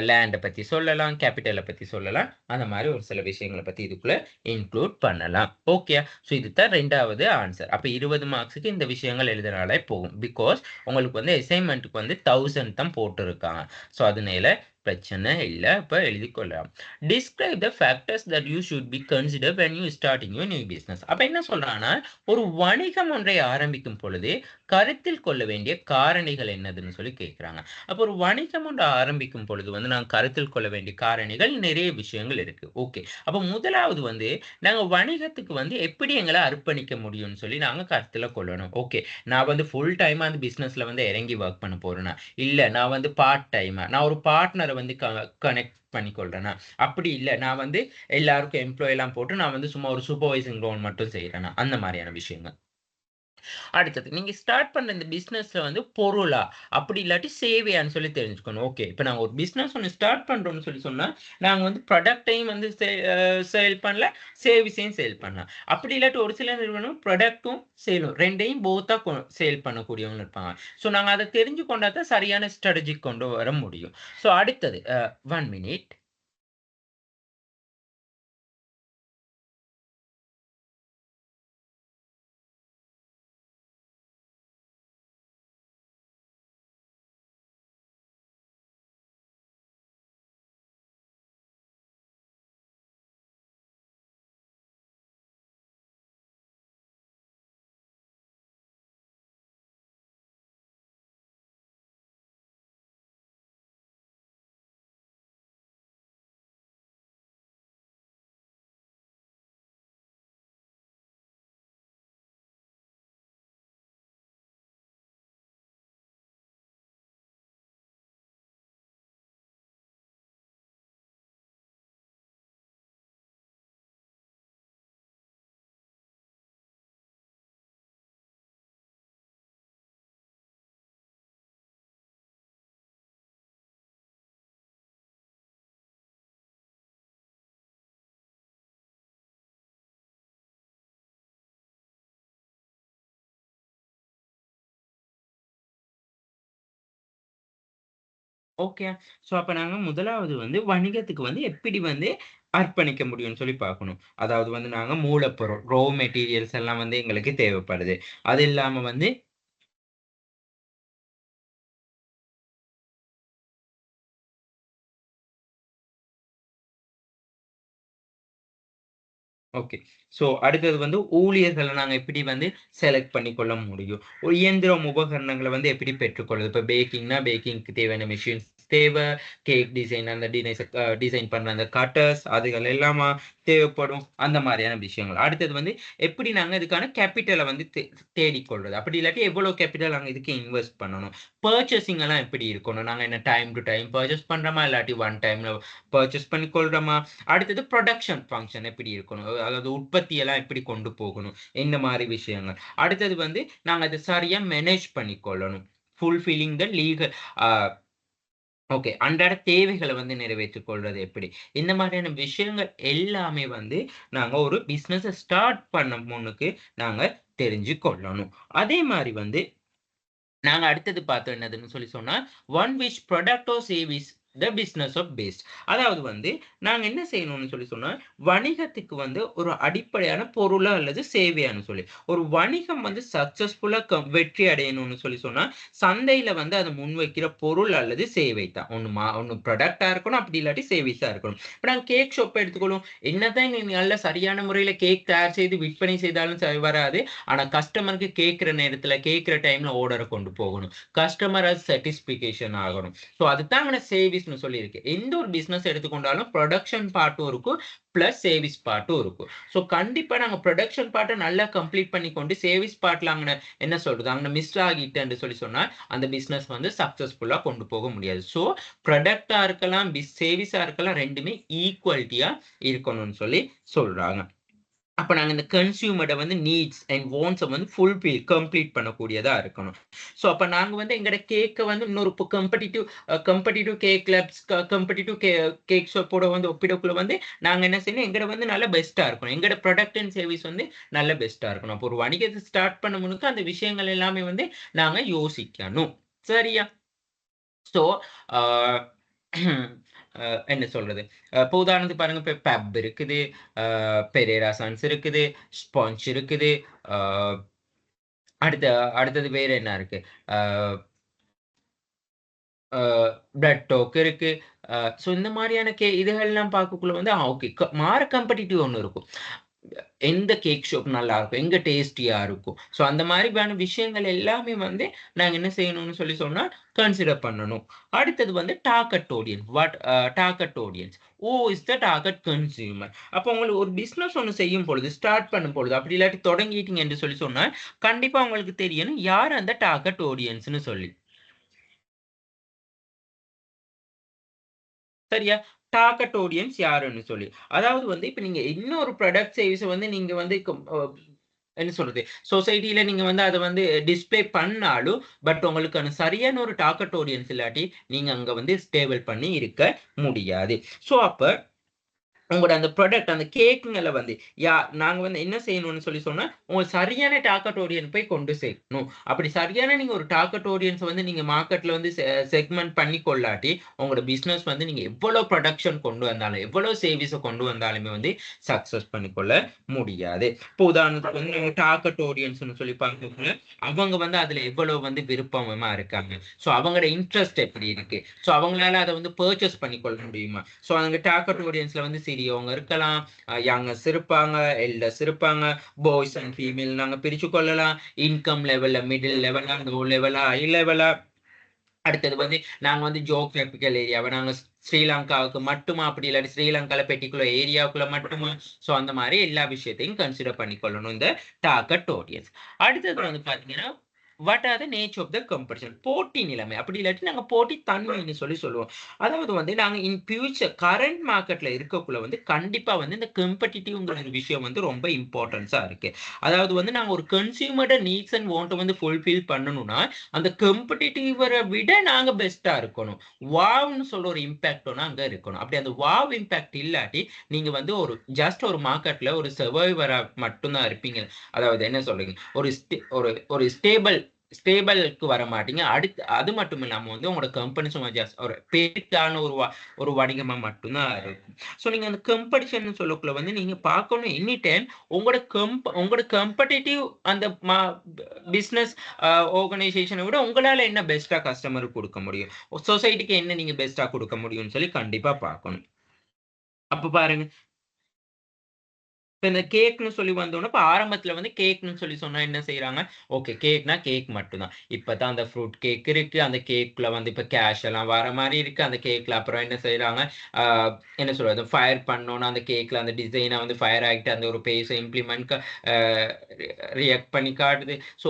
லேண்ட பத்தி சொல்லலாம். கேப்பிட்டல பத்தி சொல்லலாம். அந்த மாரி ஒரு சில விஷயங்கள பத்தி இதுக்குள்ள இன்க்ளூட் பண்ணலாம். ஓகேயா? ஸோ இதுதான் 2வது ஆன்ஸர். அப்ப 20 மார்க்ஸ்க்கு இந்த விஷயங்கள் எழுதினாலே போகும். பிகாஸ் உங்களுக்கு வந்து அசைன்மென்ட்க்கு வந்து 1000 தான் போட்டிருக்காங்க. ஸோ அதனால பிரச்சனை இல்ல. இப்ப எழுதிக் கொள்ளலாம். Describe the factors that you should be consider when you starting your new business. அப்ப என்ன சொல்றாங்கன்னா, ஒரு வணிகம் ஒன்றை ஆரம்பிக்கும் பொழுது கருத்தில் கொள்ள வேண்டிய காரணிகள் என்னதுன்னு சொல்லி கேட்கிறாங்க. அப்போ ஒரு வணிகம் ஒன்று ஆரம்பிக்கும் பொழுது வந்து நாங்க கருத்தில் கொள்ள வேண்டிய காரணிகள் நிறைய விஷயங்கள் இருக்கு. ஓகே. அப்ப முதலாவது வந்து நாங்க வணிகத்துக்கு வந்து எப்படி எங்கள அர்ப்பணிக்க முடியும்னு சொல்லி நாங்க கருத்துல கொள்ளணும். ஓகே. நான் வந்து ஃபுல் டைமா அந்த பிசினஸ்ல வந்து இறங்கி வொர்க் பண்ண போறேனா? இல்ல நான் வந்து பார்ட் டைமா? நான் ஒரு பார்ட்னர வந்து கனெக்ட் பண்ணிக்கொள்றேனா? அப்படி இல்ல நான் வந்து எல்லாருக்கும் எம்ப்ளாயி எல்லாம் போட்டு நான் வந்து சும்மா ஒரு சூப்பர்வைசிங் ரோல் மட்டும் செய்றேனா? அந்த மாரியான விஷயங்கள். அடுத்தது, நீங்க ஸ்டார்ட் பண்ண இந்த பிசினஸ்ல வந்து பொருளா? அப்படி இல்லாட்டி சேவையான்னு சொல்லி தெரிஞ்சுக்கணும். ஓகே. இப்ப நாங்க ஒரு பிசினஸ் ஒண்ணு ஸ்டார்ட் பண்றோம்னு சொல்லி சொன்னா, நாங்க வந்து ப்ராடக்ட்டையும் வந்து சேல் பண்ணல, சர்வீஸையும் சேல் பண்ணலாம். அப்படி இல்லாட்டி ஒரு சில நிறுவனம் ப்ராடக்ட்டும், சேலும் 2யும் போத்தா சேல் பண்ணக்கூடியவங்க இருப்பாங்க. ஸோ நாங்க அத தெரிஞ்சு கொண்டா தான் சரியான ஸ்ட்ராட்டஜி கொண்டு வர முடியும். ஸோ அடுத்தது 1 மினிட். ஓகே. ஸோ அப்ப நாங்க முதலாவது வந்து வணிகத்துக்கு வந்து எப்படி வந்து அர்ப்பணிக்க முடியும்னு சொல்லி பார்க்கணும். அதாவது வந்து நாங்க மூலப்பொருள், ரா மெட்டீரியல்ஸ் எல்லாம் வந்து எங்களுக்கு தேவைப்படுது. அது இல்லாம வந்து ஓகே. ஸோ அடுத்தது வந்து ஊழியர்கள நாங்க எப்படி வந்து செலக்ட் பண்ணிக்கொள்ள முடியும்? ஒரு இயந்திரம், உபகரணங்கள வந்து எப்படி பெற்றுக்கொள்வது? இப்ப பேக்கிங்னா, பேக்கிங்க்கு தேவையான மெஷின்ஸ் தேவ. கேக் டிசைன் அந்த டிசைன் பண்ற அந்த கட்டர்ஸ் அதுகள் எல்லாமா தேவைப்படும். அந்த மாரியான விஷயங்கள். அடுத்தது வந்து எப்படி நாங்க இதுக்கான கேப்பிட்டல வந்து தேடிக்கொள்றது? அப்படி இல்லாட்டி எவ்வளோ கேப்பிட்டல் நாங்க இதுக்கு இன்வெஸ்ட் பண்ணணும்? பர்ச்சேசிங் எல்லாம் எப்படி இருக்கணும்? நாங்க என்ன டைம் டூ டைம் பர்ச்சேஸ் பண்றோமா? இல்லாட்டி ஒன் டைம்ல பர்ச்சேஸ் பண்ணி கொள்றோமா? அடுத்தது புரொடக்ஷன் ஃபங்ஷன் எப்படி இருக்கணும்? அதாவது உற்பத்தி எல்லாம் எப்படி கொண்டு போகணும்? இந்த மாரி விஷயங்கள். அடுத்தது வந்து நாங்க அத சரியா மேனேஜ் பண்ணிக்கொள்ளணும். Fulfilling the legal uh okay. அன்றாட தேவைகள வந்து நிறைவேற்றிக் கொள்றது எப்படி? இந்த மாரியான விஷயங்கள் எல்லாமே வந்து நாங்க ஒரு பிசினஸ ஸ்டார்ட் பண்ண முன்னுக்கு நாங்க தெரிஞ்சு கொள்ளணும். அதே மாரி வந்து நாங்க அடுத்தது பார்த்தோம் என்னதுன்னு சொல்லி சொன்னா, one which product or service the business of based. அதாவது வந்து நாங்க என்ன செய்யணும்னு சொல்லி சொன்னா, வணிகத்துக்கு வந்து ஒரு அடிப்படையான பொருளா அல்லது சேவையான்னு சொல்லி. ஒரு வணிகம் வந்து சக்சஸ்ஃபுல்லா வெற்றி அடையணும்னு சொல்லி சொன்னா, சந்தையில வந்து அத முன்வைக்கிற பொருள் அல்லது சேவை தான். ஒண்ணு ப்ராடக்ட்டா இருக்கணும், அப்படி இல்லாட்டி சர்வீஸா இருக்கணும். இப்ப நாங்க கேக் ஷாப் எடுத்துக்கொள்வோம். என்னதான் நீங்க நல்ல சரியான முறையில கேக் தயார் செய்து விற்பனை செய்தாலும் சரி வராது. ஆனா கஸ்டமருக்கு கேட்கிற நேரத்துல, கேட்கிற டைம்ல ஆர்டர கொண்டு போகணும். கஸ்டமர் சாட்டிஸ்ஃபிகேஷன் ஆகணும். ஸோ அதுதாங்க சேவிஸ்ன்னு சொல்லியிருக்கு. எந்த ஒரு பிசினஸ் எடுத்துக்கொண்டாலும் புரொடக்ஷன் பார்ட்டும் இருக்கும். பிளஸ் சேவிஸ் பார்ட்டும் இருக்கும். ஸோ கண்டிப்பா நாங்க புரொடக்ஷன் பார்ட்ட நல்லா கம்ப்ளீட் பண்ணிக்கொண்டு, சேவிஸ் பார்ட்ல அங்கன என்ன சொல்றது? அங்கன மிஸ் ஆகிட்டுன்னு சொல்லி சொன்னா, அந்த பிசினஸ் வந்து சக்சஸ்ஃபுல்லா கொண்டு போக முடியாது. ஸோ புரொடக்ட்டா இருக்கலாம், சேவிஸா இருக்கலாம் 2மே ஈக்குவாலிட்டியா இருக்கணும்னு சொல்லி சொல்றாங்க. அப்ப நாங்க இந்த கன்சியூமர வந்து நீட்ஸ் அண்ட் வாண்ட்ஸ வந்து கம்ப்ளீட் பண்ணக்கூடியதா இருக்கணும். சோ அப்ப நாங்க வந்து எங்கட கேக்க வந்து இன்னொரு competitive cake labs competitive cake ஷாப்போட வந்து ஒப்பிடக்குள்ள வந்து நாங்க என்ன செய்யணும், எங்கட வந்து நல்ல பெஸ்ட்டா இருக்கணும். எங்கட ப்ராடக்ட் அண்ட் சர்வீஸ் வந்து நல்ல பெஸ்ட்டா இருக்கணும். அப்போ ஒரு வணிகத்த ஸ்டார்ட் பண்ண முன்னுக்கு அந்த விஷயங்கள் எல்லாமே வந்து நாங்க யோசிக்கணும். சரியா? ஸோ, ஆ என்ன சொல்றது? இப்ப உதாரணத்துக்கு பாருங்க, இப்ப பெப் இருக்குது, அ பெரேரா சன்ஸ் இருக்குது, ஸ்பான்ச் இருக்குது, அ அடுத்த அடுத்தது வேற என்ன இருக்கு? அ அ பிளட் டோக் இருக்கு. ஸோ இந்த மாரியான இதுகள்லாம் பார்க்கக்குள்ள வந்து, ஓகே மாற காம்படிட்டிவ் ஒண்ணு இருக்கும். எந்த கேக் ஷாப் நல்லாருக்கும்? எங்க டேஸ்டியா இருக்கும்? ஸோ அந்த மாரியான விஷயங்கள் எல்லாமே வந்து நாங்க என்ன செய்யணும்னு சொல்லி சொன்னா, கன்சிடர் பண்ணணும். அடுத்தது வந்து target audience. Target audience. Who is the target consumer? அப்போ உங்களுக்கு ஒரு பிசினஸ் ஒண்ணு செய்யும் பொழுது, ஸ்டார்ட் பண்ணும் பொழுது, அப்படி இல்லாட்டி தொடங்கிட்டீங்க என்று சொல்லி சொன்னா, கண்டிப்பா உங்களுக்கு தெரியணும் யார் அந்த டார்கெட் ஆடியன்ஸ்ன்னு சொல்லி. சரியா? டார்கெட் ஆடியன்ஸ் யாருன்னு சொல்லி. அதாவது வந்து இப்ப நீங்க இன்னொரு ப்ராடக்ட் சர்வீஸ வந்து நீங்க வந்து என்ன சொல்றது? சொசைட்டில நீங்க வந்து அத வந்து டிஸ்ப்ளே பண்ணாலும், பட் உங்களுக்கான சரியான ஒரு டார்கெட் ஆடியன்ஸ் இல்லாட்டி, நீங்க அங்க வந்து ஸ்டேபிள் பண்ணி இருக்க முடியாது. ஸோ அப்ப உங்களோட அந்த ப்ராடக்ட் அந்த கேக்குங்கள வந்து நாங்க வந்து என்ன செய்யணும்னு சொல்லி சொன்னா, உங்களுக்கு சரியான டார்கெட் ஆடியன்ஸ் போய் கொண்டு சேர்க்கணும். அப்படி சரியான நீங்க ஒரு டார்கெட் ஆடியன்ஸ் வந்து நீங்க மார்க்கெட்ல வந்து செக்மென்ட் பண்ணி கொள்ளாட்டி, உங்களோட பிசினஸ் வந்து நீங்க எவ்வளோ புரொடக்ஷன் கொண்டு வந்தாலும், எவ்வளோ சேவிஸ கொண்டு வந்தாலுமே வந்து சக்சஸ் பண்ணிக்கொள்ள முடியாது. இப்போ உதாரணத்துக்கு வந்து நம்ம டார்கெட் ஆடியன்ஸ்ன்னு சொல்லி பார்க்கக்குள்ள, அவங்க வந்து அதுல எவ்வளவு வந்து விருப்பமா இருக்காங்க. ஸோ அவங்களோட இன்ட்ரெஸ்ட் எப்படி இருக்கு? ஸோ அவங்களால அத வந்து பர்ச்சேஸ் பண்ணிக்கொள்ள முடியுமா? ஸோ அங்க டார்கெட் ஆடியன்ஸ்ல வந்து சிறியவங்க இருக்கலாம், யங்கர்ஸ் இருப்பாங்க, எல்டர்ஸ் இருப்பாங்க, பாய்ஸ் அண்ட் ஃபீமேல் நாங்க பிரிச்சு கொள்ளலாம். இன்கம் லெவல்ல மிடில் லெவலா, லோ லெவலா, ஹை லெவலா. அடுத்தது வந்து நாங்க வந்து ஜியோகிராபிக்கல் ஏரியாவ நாங்க ஸ்ரீலங்காவுக்கு மட்டுமா, அப்படி இல்லாட்டி ஸ்ரீலங்கால பெர்ட்டிகுலர் ஏரியாவுக்குள்ள மட்டுமா, ஸோ அந்த மாரி எல்லா விஷயத்தையும் கன்சிடர் பண்ணிக்கொள்ளணும் இந்த டார்கெட் ஆடியன்ஸ். அடுத்தது வந்து பார்த்தீங்கன்னா, what are the nature of the competition? போட்டி நிலைமை. அப்படி இல்லாட்டி நாங்க போட்டி தன்மைன்னு சொல்லி சொல்லுவோம். அதாவது வந்து நாங்க இன் ஃபியூச்சர் கரண்ட் மார்க்கெட்ல இருக்கக்குள்ள வந்து கண்டிப்பா வந்து இந்த காம்படிட்டிவ்ங்கிற ஒரு விஷயம் வந்து ரொம்ப இம்பார்ட்டன்ஸா இருக்கு. அதாவது வந்து நாங்க ஒரு கன்சியூமரோட நீட்ஸ் அண்ட் வாண்ட்ட வந்து ஃபுல்ஃபில் பண்ணணும்னா, அந்த காம்படிட்டிவர விட நாங்க பெஸ்ட்டா இருக்கணும். வாவ்ன்னு சொல்ற ஒரு இம்பாக்ட் ஒண்ணு அங்க இருக்கணும். அப்படி அந்த வாவ் இம்பாக்ட் இல்லாட்டி, நீங்க வந்து ஒரு ஜஸ்ட் ஒரு மார்க்கெட்ல ஒரு சர்வைவரா மட்டும் தான் இருப்பீங்க. அதாவது என்ன சொல்றீங்க? ஒரு ஒரு ஸ்டேபிள் ஸ்டேபிளுக்கு வர மாட்டீங்க. அடுத்து அது மட்டும் இல்லாம வந்து உங்களோட கம்பெனி சும்மா ஒரு பேருக்கான ஒரு வணிகமா மட்டும் தான் இருக்கும். ஸோ நீங்க அந்த காம்படிஷன் சொல்லக்குள்ள வந்து நீங்க பார்க்கணும் எனி டைம் உங்களோட காம்படிட்டிவ் அந்த பிசினஸ் ஆர்கனைசேஷனை விட உங்களால என்ன பெஸ்ட்டா கஸ்டமருக்கு கொடுக்க முடியும், சொசைட்டிக்கு என்ன நீங்க பெஸ்ட்டா கொடுக்க முடியும்னு சொல்லி கண்டிப்பா பார்க்கணும். அப்ப பாருங்க, இப்ப இந்த கேக்ன்னு சொல்லி வந்தோனே, இப்ப ஆரம்பத்துல வந்து கேக்ன்னு சொல்லி சொன்னா என்ன செய்றாங்க? ஓகே, கேக்னா கேக் மட்டும் தான். இப்ப தான் அந்த ஃப்ரூட் கேக் இருக்கு. அந்த கேக்ல வந்து இப்ப கேஷ் எல்லாம் வர மாரி இருக்கு. அந்த கேக்ல அப்புறம் என்ன செய்றாங்க? ஆ என்ன சொல்றது? ஃபயர் பண்ணோம்னா அந்த கேக்ல அந்த டிசைனா வந்து ஃபயர் ஆகிட்டு அந்த ஒரு பேஸ இம்ப்ளிமெண்ட் அ ரியாக்ட் பண்ணி காட்டுது. ஸோ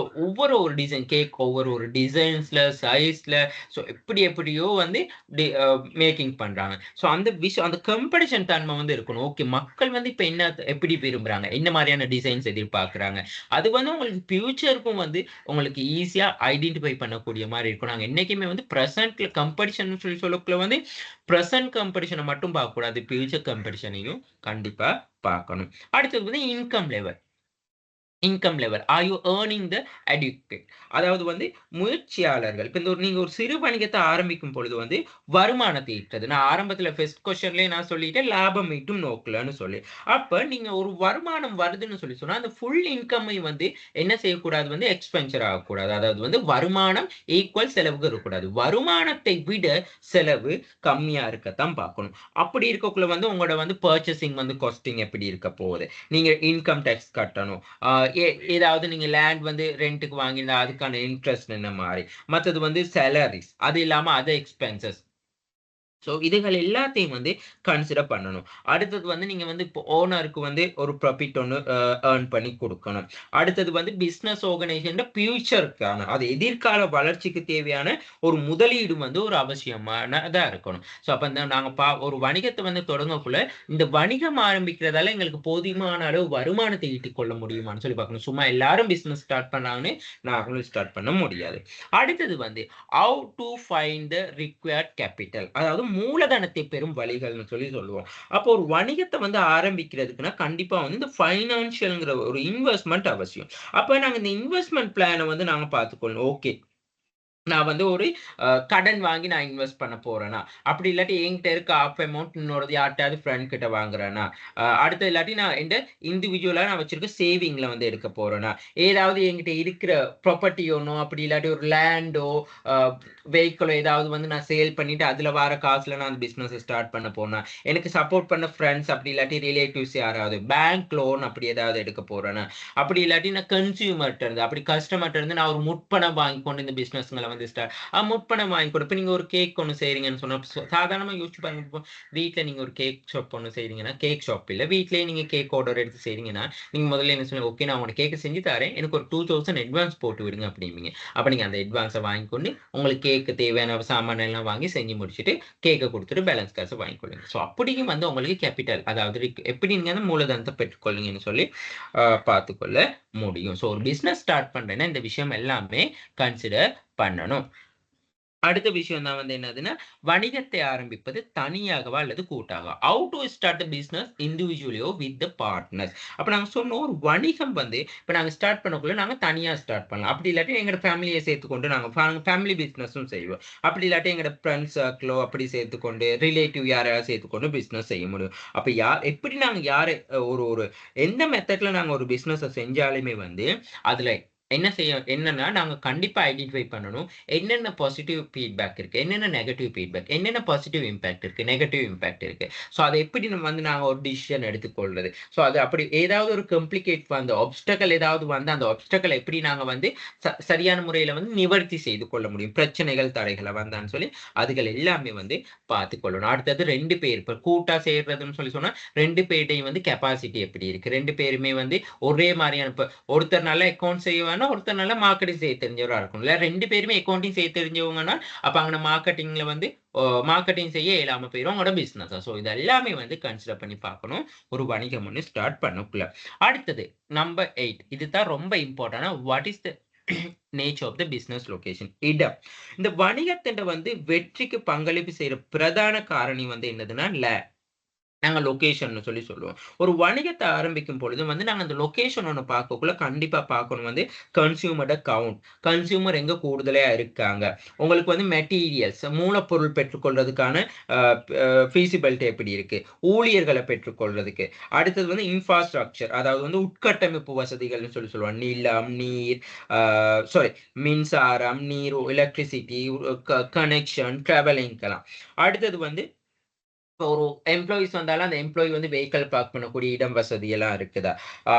ஒரு டிசைன் கேக் ஒரு டிசைன்ஸ்ல, சைஸ்ல ஸோ எப்படியோ வந்து டி அ மேக்கிங் பண்றாங்க. ஸோ அந்த விஷயம் அந்த காம்படிஷன் தன்மை வந்து இருக்கணும். ஓகே, மக்கள் வந்து இப்ப எப்படி விரும்புறாங்க? என்ன மாரியான டிசைன்ஸ் எதிர்பார்க்குறாங்க? அது வந்து உங்களுக்கு ஃபியூச்சருக்கும் வந்து உங்களுக்கு ஈஸியா ஐடென்டிஃபை பண்ணக்கூடிய மாரி இருக்கும். நாங்க என்னைக்குமே வந்து பிரசன்ட்ல காம்படிஷன்னு சொல்லக்குள்ள வந்து பிரசன்ட் காம்படிஷன மட்டும் பார்க்கக்கூடாது. ஃபியூச்சர் காம்படிஷனையும் கண்டிப்பா பார்க்கணும். அடுத்தது வந்து income level. Are you earning the adequate? அதாவது வந்து முயற்சியாளர்கள். இப்ப நீங்க ஒரு சிறு வணிகத்த ஆரம்பிக்கும் பொழுது வந்து வருமானத்தை ஈட்டுறது. நான் ஆரம்பத்துல ஃபர்ஸ்ட் கொஸ்டின்லயே நான் சொல்லிட்டேன், லாபம் ஈட்டும் நோக்குலன்னு சொல்லி. அப்ப நீங்க ஒரு வருமானம் வருதுன்னு சொல்லி சொன்னா, அந்த ஃபுல் இன்கம்மை வந்து என்ன செய்யக்கூடாது வந்து எக்ஸ்பென்சர் ஆகக்கூடாது. அதாவது வந்து வருமானம் ஈக்குவல் செலவுக்கு இருக்கக்கூடாது. வருமானத்தை விட செலவு கம்மியா இருக்கத்தான் பார்க்கணும். அப்படி இருக்கக்குள்ள வந்து உங்களோட வந்து பர்ச்சேசிங் வந்து காஸ்டிங் எப்படி இருக்க போகுது? நீங்க இன்கம் டாக்ஸ் கட்டணும். ஆ ஏ ஏதாவது நீங்க லேண்ட் வந்து ரென்ட்‌க்கு வாங்கியிருந்தா அதுக்கான இன்ட்ரெஸ்ட் என்ன மாரி. மத்தது வந்து சேலரீஸ். அது இல்லாம அதர் எக்ஸ்பென்சஸ். ஸோ இதுகள் எல்லாத்தையும் வந்து கன்சிடர் பண்ணணும். அடுத்தது வந்து நீங்க வந்து இப்போ ஓனருக்கு வந்து ஒரு ப்ராஃபிட் ஒண்ணு ஏர்ன் பண்ணி குடுக்கணும். அடுத்தது வந்து பிசினஸ் ஆர்கனைசேஷன் ஃபியூச்சர்க்கான அது எதிர்கால வளர்ச்சிக்கு தேவையான ஒரு முதலீடு வந்து ஒரு அவசியமானதா இருக்கணும். ஸோ அப்ப நாங்க ஒரு வணிகத்த வந்து தொடங்கக்குள்ள, இந்த வணிகம் ஆரம்பிக்கிறதால எங்களுக்கு போதுமான அளவு வருமானத்தை ஈட்டிக் கொள்ள முடியுமான்னு சொல்லி பார்க்கணும். சும்மா எல்லாரும் பிசினஸ் ஸ்டார்ட் பண்ணாங்கன்னு நாங்களும் ஸ்டார்ட் பண்ண முடியாது. அடுத்தது வந்து how to find the required capital. அதாவது மூலதனத்தை பெறும் வழிகள்னு சொல்லி சொல்லுவோம். அப்போ ஒரு வணிகத்த வந்து ஆரம்பிக்கிறதுக்குன்னா, கண்டிப்பா வந்து இந்த ஃபைனான்சியல்ங்கிற ஒரு இன்வெஸ்ட்மென்ட் அவசியம். அப்ப நாங்க இந்த இன்வெஸ்ட்மென்ட் பிளான வந்து நாங்க பார்த்துக்கொள்ளணும். ஓகே, நான் வந்து ஒரு கடன் வாங்கி நான் இன்வெஸ்ட் பண்ண போறேனா? அப்படி இல்லாட்டி என்கிட்ட இருக்க ஹால்ஃப் அமௌண்ட் இன்னொரு யார்ட்டயாவது ஃப்ரெண்ட் கிட்ட வாங்குறேனா? அடுத்து இல்லாட்டி நான் இண்டிவிஜுவலா நான் வச்சிருக்க சேவிங்ல வந்து எடுக்க போறேனா? ஏதாவது என்கிட்ட இருக்கிற ப்ராப்பர்ட்டியோனோ, அப்படி இல்லாட்டி ஒரு லேண்டோ, அ வெஹிக்கிளோ ஏதாவது வந்து நான் சேல் பண்ணிட்டு அதுல வர காசுல நான் அந்த பிசினஸ் ஸ்டார்ட் பண்ண போறேனா? எனக்கு சப்போர்ட் பண்ண ஃப்ரெண்ட்ஸ் அப்படி இல்லாட்டி ரிலேட்டிவ்ஸ் யாராவது பேங்க் லோன் அப்படி ஏதாவது எடுக்க போறேனா? அப்படி இல்லாட்டி நான் கன்சியூமர்ட்ட இருந்து அப்படி கஸ்டமர்ட்ட இருந்து நான் ஒரு முற்பணம் வாங்கிக் கொண்டு இந்த பிசினஸ்ங்கள வந்து முற்பணம் வாங்கி கொடு. இப்ப நீங்க ஒரு கேக் ஒண்ணு செய்றீங்கன்னு சொன்னா, சாதாரணமா யோசிச்சு பாருங்க. இப்போ வீட்ல நீங்க ஒரு கேக் ஷாப் ஒண்ணு செய்றீங்கன்னா, கேக் ஷாப் இல்ல. வீட்லயே நீங்க கேக் ஆர்டர் எடுத்து செய்றீங்கன்னா, நீங்க முதல்ல என்ன சொல்லுவீங்க? "ஓகே, நான் உங்களுக்கு கேக்க செஞ்சு தரேன். எனக்கு ஒரு 2000 அட்வான்ஸ் போட்டு விடுங்க" அப்படிம்பீங்க. அப்ப நீங்க அந்த அட்வான்ஸ வாங்கிக்கொண்டு, உங்களுக்கு கேக்கு தேவையான சாமான் எல்லாம் வாங்கி செஞ்சு முடிச்சுட்டு, கேக்க குடுத்துட்டு பேலன்ஸ் காச வாங்கிக்கொள்ளுங்க. ஸோ அப்படியும் வந்து உங்களுக்கு கேப்பிட்டல் அதாவது எப்படி நீங்க அந்த மூலதனத்த பெற்றுக்கொள்வீங்கன்னு சொல்லி பார்த்துக்கொள்ள முடியும். ஸோ ஒரு பிசினஸ் ஸ்டார்ட் பண்றேன்னா, இந்த விஷயம் எல்லாமே கன்சிடர் பண்ணணும். அடுத்த விஷயம் தான் வந்து என்னதுன்னா, வணிகத்தை ஆரம்பிப்பது தனியாகவா அல்லது கூட்டாகவா? How to start the business இண்டிவிஜுவலியோ வித் த பார்ட்னர்ஸ். அப்ப நாங்க சொன்னோம் ஒரு வணிகம் வந்து இப்ப நாங்க ஸ்டார்ட் பண்ணக்குள்ள நாங்க தனியா ஸ்டார்ட் பண்ணலாம். அப்படி இல்லாட்டி எங்களோட ஃபேமிலிய சேர்த்துக்கொண்டு நாங்க ஃபேமிலி பிசினஸும் செய்வோம். அப்படி இல்லாட்டி எங்களோட ஃபிரெண்ட்ஸ் சர்க்கிளோ அப்படி சேர்த்துக்கொண்டு, ரிலேட்டிவ் யாரையாவது சேர்த்துக்கொண்டு பிசினஸ் செய்ய முடியும். அப்ப எப்படி நாங்க யாரு ஒரு ஒரு எந்த மெத்தட்ல நாங்க ஒரு பிசினஸ செஞ்சாலுமே வந்து, அதுல என்னன்னா, நாங்க கண்டிப்பா ஐடென்டிஃபை பண்ணணும். என்னென்ன பாசிட்டிவ் ஃபீட்பேக் இருக்கு? என்னென்ன நெகட்டிவ் ஃபீட்பேக்? என்னென்ன பாசிட்டிவ் இம்பாக்ட் இருக்கு? நெகட்டிவ் இம்பாக்ட் இருக்கு? ஸோ அத எப்படி நம்ம வந்து நாங்க ஒரு டிசிஷன் எடுத்துக்கொள்றது? ஸோ அது அப்படி ஏதாவது ஒரு அந்த ஆப்ஸ்டக்கிள் ஏதாவது வந்து அந்த ஆப்ஸ்டக்கிள் எப்படி நாங்க வந்து சரியான முறையில வந்து நிவர்த்தி செய்து கொள்ள முடியும்? பிரச்சனைகள், தடைகள வந்தான்னு சொல்லி அதுகள் எல்லாமே வந்து பார்த்துக்கொள்ளணும். அடுத்தது 2 பேர் இப்ப கூட்டா சேர்றதுன்னு சொல்லி சொன்னா 2 பேர்ட்டயும் வந்து கெப்பாசிட்டி எப்படி இருக்கு? 2 பேருமே வந்து ஒரே மாரியான இப்ப ஒருத்தர் நல்லா அக்கவுண்ட்ஸ் செய்வான்னா, ஒருத்தர் நல்லா மார்க்கெட்டிங் செய்ய தெரிஞ்சவரா இருக்கணும். இல்ல 2 பேருமே அக்கவுண்டிங் செய்ய தெரிஞ்சவங்கன்னா, அப்ப அங்க மார்க்கெட்டிங்ல வந்து மார்க்கெட்டிங் செய்ய இயலாம போயிரும் உங்களோட பிசினஸ். ஸோ இது எல்லாமே வந்து கன்சிடர் பண்ணி பார்க்கணும். ஒரு வணிகம் ஒண்ணு ஸ்டார்ட் பண்ணக்குள்ள. அடுத்தது நம்பர் 8 இதுதான் ரொம்ப important. What is the nature of the business location? இடம். இந்த வணிகத்தில வந்து வெற்றிக்கு பங்களிப்பு செய்ற பிரதான காரணி வந்து என்னதுன்னா, நாங்க லொகேஷன்னு சொல்லுவோம். ஒரு வணிகத்த ஆரம்பிக்கும் பொழுது வந்து நாங்க அந்த லொகேஷன் ஒண்ணு பார்க்கக்குள்ள கண்டிப்பா பார்க்கணும் வந்து கன்சியூமரோட கவுண்ட். கன்சியூமர் எங்க கூடுதலா இருக்காங்க. உங்களுக்கு வந்து மெட்டீரியல்ஸ், மூலப்பொருள் பெற்றுக்கொள்றதுக்கான அ அ ஃபீசிபிலிட்டி எப்படி இருக்கு? ஊழியர்கள பெற்றுக்கொள்றதுக்கு. அடுத்தது வந்து இன்ஃப்ராஸ்ட்ரக்சர். அதாவது வந்து உட்கட்டமைப்பு வசதிகள்னு சொல்லுவாங்க. நிலம், நீர், அ சாரி மின்சாரம், நீர், எலக்ட்ரிசிட்டி, கனெக்ஷன், டிராவலிங்க்கெல்லாம். அடுத்தது வந்து இப்போ ஒரு எம்ப்ளாயீஸ் வந்தாலும், அந்த எம்ப்ளாயி வந்து வெஹிக்கிள் பார்க் பண்ணக்கூடிய இடம் வசதி எல்லாம் இருக்குதா?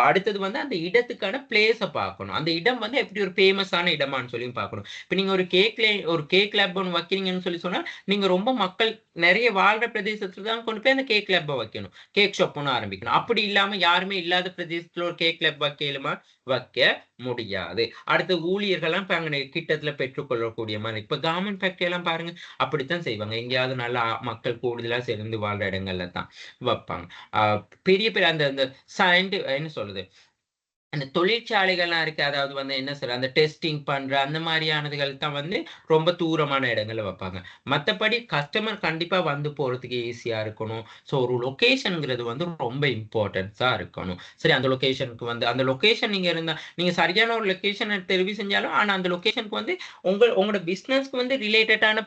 அடுத்தது வந்து அந்த இடத்துக்கான பிளேஸ பார்க்கணும். அந்த இடம் வந்து எப்படி ஒரு ஃபேமஸான இடமான்னு சொல்லியும் பார்க்கணும். இப்ப நீங்க ஒரு கேக் லேப் ஒண்ணு வைக்கிறீங்கன்னு சொன்னா, நீங்க ரொம்ப மக்கள் நெறைய வாழ்ற பிரதேசத்துல தான் கொண்டு போய் அந்த கேக் லேப்ப வைக்கணும். கேக் ஷாப் ஒண்ணு ஆரம்பிக்கணும். அப்படி இல்லாம யாருமே இல்லாத பிரதேசத்துல ஒரு கேக் லேப் வைக்க முடியாது. அடுத்து ஊழியர்கள்லாம் இப்ப அங்க கிட்டத்துல பெற்றுக்கொள்ளக்கூடிய மாரி. இப்ப கார்மெண்ட் ஃபேக்டரி எல்லாம் பாருங்க. அப்படித்தான் செய்வாங்க. எங்கேயாவது நல்லா மக்கள் கூடுதலா சேர்ந்து வாழ்ற இடங்கள்ல தான் வப்பாங்க. அ பெரிய பெரிய அந்த அந்த என்ன சொல்றது? அந்த தொழிற்சாலைகள்லாம் இருக்கு. அதாவது வந்து என்ன சொல்றது? அந்த டெஸ்டிங் பண்ற அந்த மாரியானதுகள் தான் வந்து ரொம்ப தூரமான இடங்கள்ல வப்பாங்க. மத்தபடி கஸ்டமர் கண்டிப்பா வந்து போறதுக்கு ஈஸியா இருக்கணும். ஸோ ஒரு லொகேஷன்ங்கிறது வந்து ரொம்ப இம்பார்ட்டன்ஸா இருக்கணும். சரி அந்த லொகேஷனுக்கு வந்து அந்த லொகேஷன் நீங்க சரியான ஒரு லொகேஷன தெரிவு செஞ்சாலும், ஆனா அந்த லொகேஷனுக்கு வந்து உங்களோட பிசினஸ்க்கு வந்து ரிலேட்டடான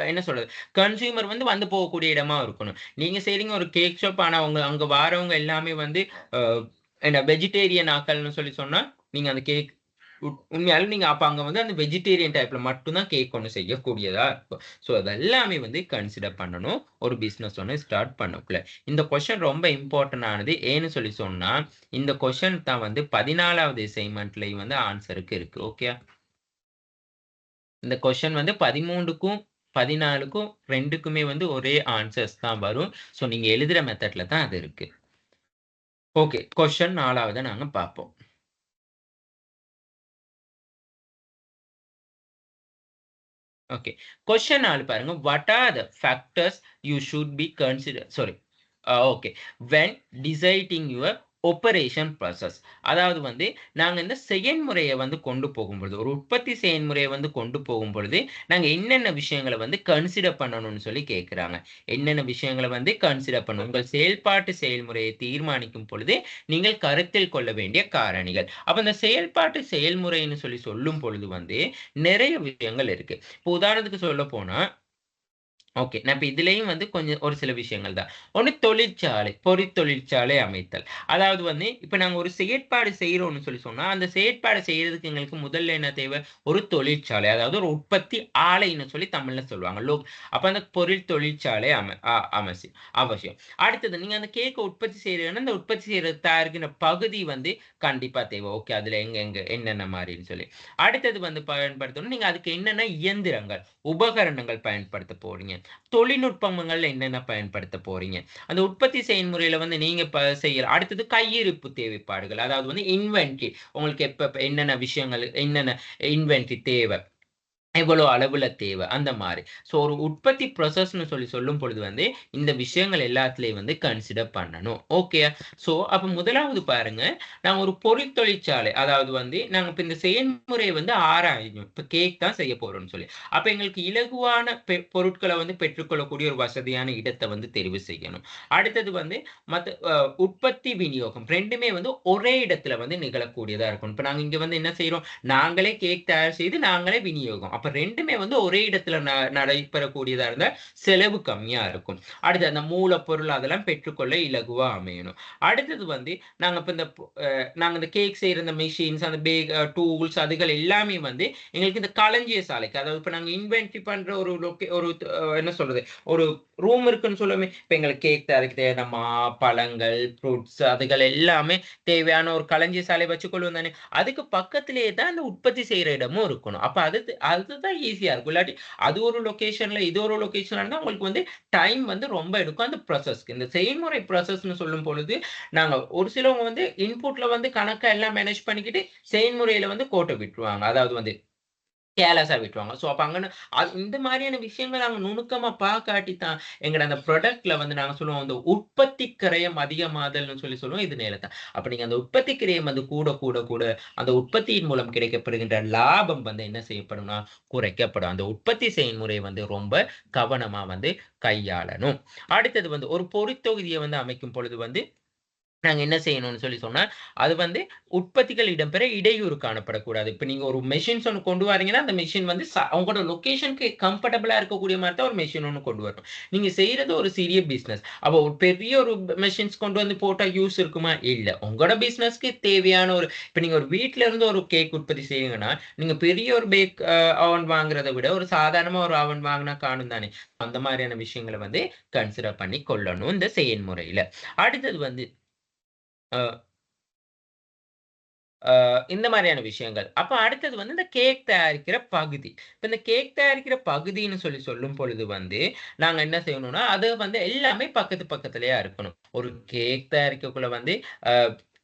என்ன சொல்றது? கன்சியூமர் வந்து போகக்கூடிய இடமா இருக்கணும். நீங்க செய்றீங்க ஒரு கேக் ஷாப். ஆனா அங்க வாரவங்க எல்லாமே வந்து அ என்ன வெஜிடேரியன் ஆக்கள்ன்னு சொன்னா, நீங்க அந்த கேக் உண்மையாலும் நீங்க அப்ப அங்க வந்து அந்த வெஜிடேரியன் டைப்ல மட்டும் தான் கேக் ஒண்ணு செய்யக்கூடியதா இருக்கும். ஸோ அதெல்லாமே வந்து கன்சிடர் பண்ணணும். ஒரு பிசினஸ் ஒண்ணு ஸ்டார்ட் பண்ணக்குள்ள. இந்த கொஸ்டின் ரொம்ப இம்பார்ட்டன்ட் ஆனது. ஏன்னு சொன்னா, இந்த கொஸ்டின் தான் வந்து 14வது அசைன்மென்ட்லயும் வந்து ஆன்ஸருக்கு இருக்கு. ஓகே. இந்த கொஸ்டின் வந்து 13க்கும் 14க்கும் 2க்குமே வந்து ஒரே ஆன்சர்ஸ் தான் வரும். ஸோ நீங்க எழுதுற மெத்தட்ல தான் அது இருக்கு. ஓகே. கொஸ்டின் 4வத நாங்க பார்ப்போம். ஓகே. கொஸ்டின் 4 பாருங்க. What are the factors you should be consider sorry okay. When deciding your operation process. அதாவது வந்து நாங்க இந்த செயல்முறைய வந்து கொண்டு போகும்பொழுது, ஒரு உற்பத்தி செயல்முறைய வந்து கொண்டு போகும்பொழுது, நாங்க என்னென்ன விஷயங்கள வந்து கன்சிடர் பண்ணணும்னு சொல்லி கேட்கிறாங்க. என்னென்ன விஷயங்கள வந்து கன்சிடர் பண்ணணும். உங்கள் செயல்பாட்டு செயல்முறையை தீர்மானிக்கும் பொழுது, நீங்கள் கருத்தில் கொள்ள வேண்டிய காரணிகள். அப்ப இந்த செயல்பாட்டு செயல்முறைன்னு சொல்லும் பொழுது வந்து, நெறைய விஷயங்கள் இருக்கு. இப்போ உதாரணத்துக்கு சொல்லப்போனா ஓகே. நான் இப்ப இதுலயும் வந்து கொஞ்சம் ஒரு சில விஷயங்கள் தான். ஒண்ணு தொழிற்சாலை, பொறித்தொழிற்சாலை அமைத்தல். அதாவது வந்து இப்ப நாங்க ஒரு செயற்பாடு செய்றோம்னு சொன்னா, அந்த செயற்பாடு செய்யறதுக்கு எங்களுக்கு முதல்ல என்ன தேவை? ஒரு தொழிற்சாலை. அதாவது ஒரு உற்பத்தி ஆலைன்னு சொல்லி தமிழ்ல சொல்லுவாங்க. அப்ப அந்த பொருள் தொழிற்சாலை அவசியம். அடுத்தது நீங்க அந்த கேக்க உற்பத்தி செய்றீங்கன்னா, அந்த உற்பத்தி செய்றது தயாரிக்கிற பகுதி வந்து கண்டிப்பா தேவை. ஓகே. அதுல எங்க எங்க என்னென்ன மாரின்னு சொல்லி. அடுத்தது வந்து பயன்படுத்தணும். நீங்க அதுக்கு என்னென்ன இயந்திரங்கள், உபகரணங்கள் பயன்படுத்த போறீங்க. தொழில்நுட்பங்கள் என்னென்ன பயன்படுத்த போறீங்க. அந்த உற்பத்தி செயல்முறையில வந்து நீங்க செய்யலாம். அடுத்தது கையிருப்பு தேவைப்பாடுகள். அதாவது வந்து இன்வென்டரி. உங்களுக்கு என்னென்ன விஷயங்கள், என்னென்ன இன்வென்டரி தேவை. எவ்வளோ அளவுல தேவை. அந்த மாரி. ஸோ ஒரு உற்பத்தி ப்ராசஸ்ன்னு சொல்லும் பொழுது வந்து, இந்த விஷயங்கள் எல்லாத்துலயும் வந்து கன்சிடர் பண்ணணும். ஓகே. ஸோ அப்ப முதலாவது பாருங்க, நாங்க ஒரு பொருள் தொழிற்சாலை, அதாவது வந்து நாங்க இப்ப இந்த செயல்முறைய வந்து ஆராயணும். இப்ப கேக் தான் செய்ய போறோம்ன்னு சொல்லி. அப்ப எங்களுக்கு இலகுவான பொருட்கள வந்து பெற்றுக்கொள்ளக்கூடிய ஒரு வசதியான இடத்த வந்து தெரிவு செய்யணும். அடுத்தது வந்து மத்த உற்பத்தி, விநியோகம் 2மே வந்து ஒரே இடத்துல வந்து நிகழக்கூடியதா இருக்கணும். இப்ப நாங்க இங்க வந்து என்ன செய்றோம்? நாங்களே கேக் தயார் செய்து நாங்களே விநியோகம். அப்ப 2மே வந்து ஒரே இடத்துல நடைபெறக்கூடியதா இருந்தா செலவு கம்மியா இருக்கும். அடுத்து அந்த மூலப்பொருள் அதெல்லாம் பெற்றுக்கொள்ள இலகுவா அமையணும். அடுத்தது வந்து நாங்க இப்ப இந்த நாங்க இந்த கேக் செய்ற இந்த மெஷின்ஸ், அந்த டூல்ஸ் அதுகள் எல்லாமே வந்து எங்களுக்கு இந்த களஞ்சிய சாலைக்கு, அதாவது இப்ப நாங்க இன்வென்டரி பண்ற ஒரு ஒரு என்ன சொல்றது? ஒரு ரூம் இருக்குன்னு சொல்லுவோமே. இப்ப எங்களுக்கு கேக் தயாரிக்க தேவையான பழங்கள், ஃப்ரூட்ஸ் அதுகள் எல்லாமே தேவையான ஒரு களஞ்சிய சாலை வச்சுக்கொள்வோம் தானே! அதுக்கு பக்கத்திலேயே தான் அந்த உற்பத்தி செய்ற இடமும் இருக்கணும். அப்ப அதுதான் ஈஸியா இருக்கும். இல்லாட்டி அது ஒரு லொகேஷன்ல, இது ஒரு லொகேஷன்ல இருந்தா உங்களுக்கு வந்து டைம் வந்து ரொம்ப எடுக்கும் அந்த ப்ராசஸ்க்கு. இந்த செய்முறை ப்ராசஸ்ன்னு சொல்லும் பொழுது, நாங்க ஒரு சிலவங்க வந்து இன்புட்ல வந்து கணக்கா எல்லாம் மேனேஜ் பண்ணிக்கிட்டு, செயல்முறையில வந்து கோட்ட விட்டுருவாங்க. அதாவது வந்து கேர்லெஸ்ஸா விட்டுருவாங்க. ஸோ அப்ப அங்கன இந்த மாரியான விஷயங்கள் நாங்க நுணுக்கமா பாக்காட்டி தான், எங்கட அந்த ப்ராடக்ட்ல வந்து நாங்க சொல்லுவோம், அந்த உற்பத்தி கிரயம் அதிகமாதல்னு சொல்லுவோம். இது நேல தான். அப்ப நீங்க அந்த உற்பத்தி கிரயம் வந்து கூட, அந்த உற்பத்தியின் மூலம் கிடைக்கப்படுகின்ற லாபம் வந்து என்ன செய்யப்படும்னா, குறைக்கப்படும். அந்த உற்பத்தி செயல்முறை வந்து ரொம்ப கவனமா வந்து கையாளணும். அடுத்தது வந்து ஒரு பொறித்தொகுதிய வந்து அமைக்கும் பொழுது வந்து நாங்க என்ன செய்யணும்னு சொன்னா, அது வந்து உற்பத்திகள் இடம்பெற இடையூறு காணப்படக்கூடாது. இப்ப நீங்க ஒரு மெஷின்ஸ் ஒண்ணு கொண்டு வாரீங்கன்னா, அந்த மெஷின் வந்து உங்களோட லொகேஷனுக்கு கம்ஃபர்டபுளா இருக்கக்கூடிய மாரி தான் ஒரு மெஷின் ஒண்ணு கொண்டு வரணும். நீங்க செய்றது ஒரு சிறிய பிசினஸ். அப்போ ஒரு பெரிய ஒரு மெஷின்ஸ் கொண்டு வந்து போட்டா யூஸ் இருக்குமா? இல்ல. உங்களோட பிசினஸ்க்கு தேவையான ஒரு இப்ப நீங்க ஒரு வீட்ல இருந்து ஒரு கேக் உற்பத்தி செய்றீங்கன்னா, நீங்க பெரிய ஒரு பேக் அவன் வாங்குறத விட, ஒரு சாதாரணமா ஒரு அவன் வாங்குனா காணும் தானே! அந்த மாரியான விஷயங்கள வந்து கன்சிடர் பண்ணி கொள்ளணும், இந்த செயல்முறையில. அடுத்தது வந்து அ இந்த மாரியான விஷயங்கள். அப்ப அடுத்தது வந்து இந்த கேக் தயாரிக்கிற பகுதி. இப்ப இந்த கேக் தயாரிக்கிற பகுதின்னு சொல்லும் பொழுது வந்து, நாங்க என்ன செய்யணும்னா, அது வந்து எல்லாமே பக்கத்திலேயே இருக்கணும். ஒரு கேக் தயாரிக்கக்குள்ள வந்து, அ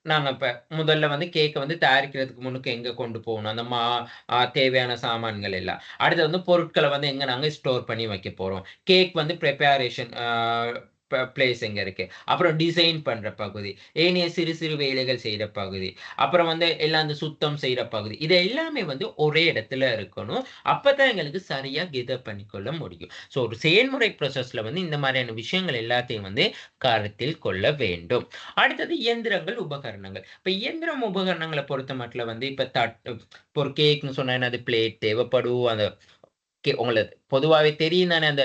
நாங்க இப்ப முதல்ல வந்து கேக்க வந்து தயாரிக்கிறதுக்கு முன்னுக்கு எங்க கொண்டு போகணும். அந்த தேவையான சாமான்கள் எல்லாம். அடுத்து வந்து பொருட்கள வந்து எங்க நாங்க ஸ்டோர் பண்ணி வைக்க போறோம். கேக் வந்து பிரிப்பரேஷன் பிளேஸ் எங்க இருக்கு. அப்புறம் டிசைன் பண்ற பகுதி. ஏனைய சிறு சிறு வேலைகள் செய்ற பகுதி. அப்புறம் வந்து எல்லாம் அந்த சுத்தம் செய்ற பகுதி. இது எல்லாமே வந்து ஒரே இடத்துல இருக்கணும். அப்பதான் எங்களுக்கு சரியா கெதர் பண்ணிக்கொள்ள முடியும். ஸோ ஒரு செயல்முறை ப்ராசஸ்ல வந்து இந்த மாரியான விஷயங்கள் எல்லாத்தையும் வந்து கருத்தில் கொள்ள வேண்டும். அடுத்தது இயந்திரங்கள், உபகரணங்கள். இப்ப இயந்திரம், உபகரணங்கள பொறுத்த மட்டும் வந்து இப்ப இப்ப ஒரு கேக்ன்னு சொன்னா என்னது பிளேட் தேவைப்படும். அந்த உங்களுக்கு பொதுவாவே தெரியும் தானே அந்த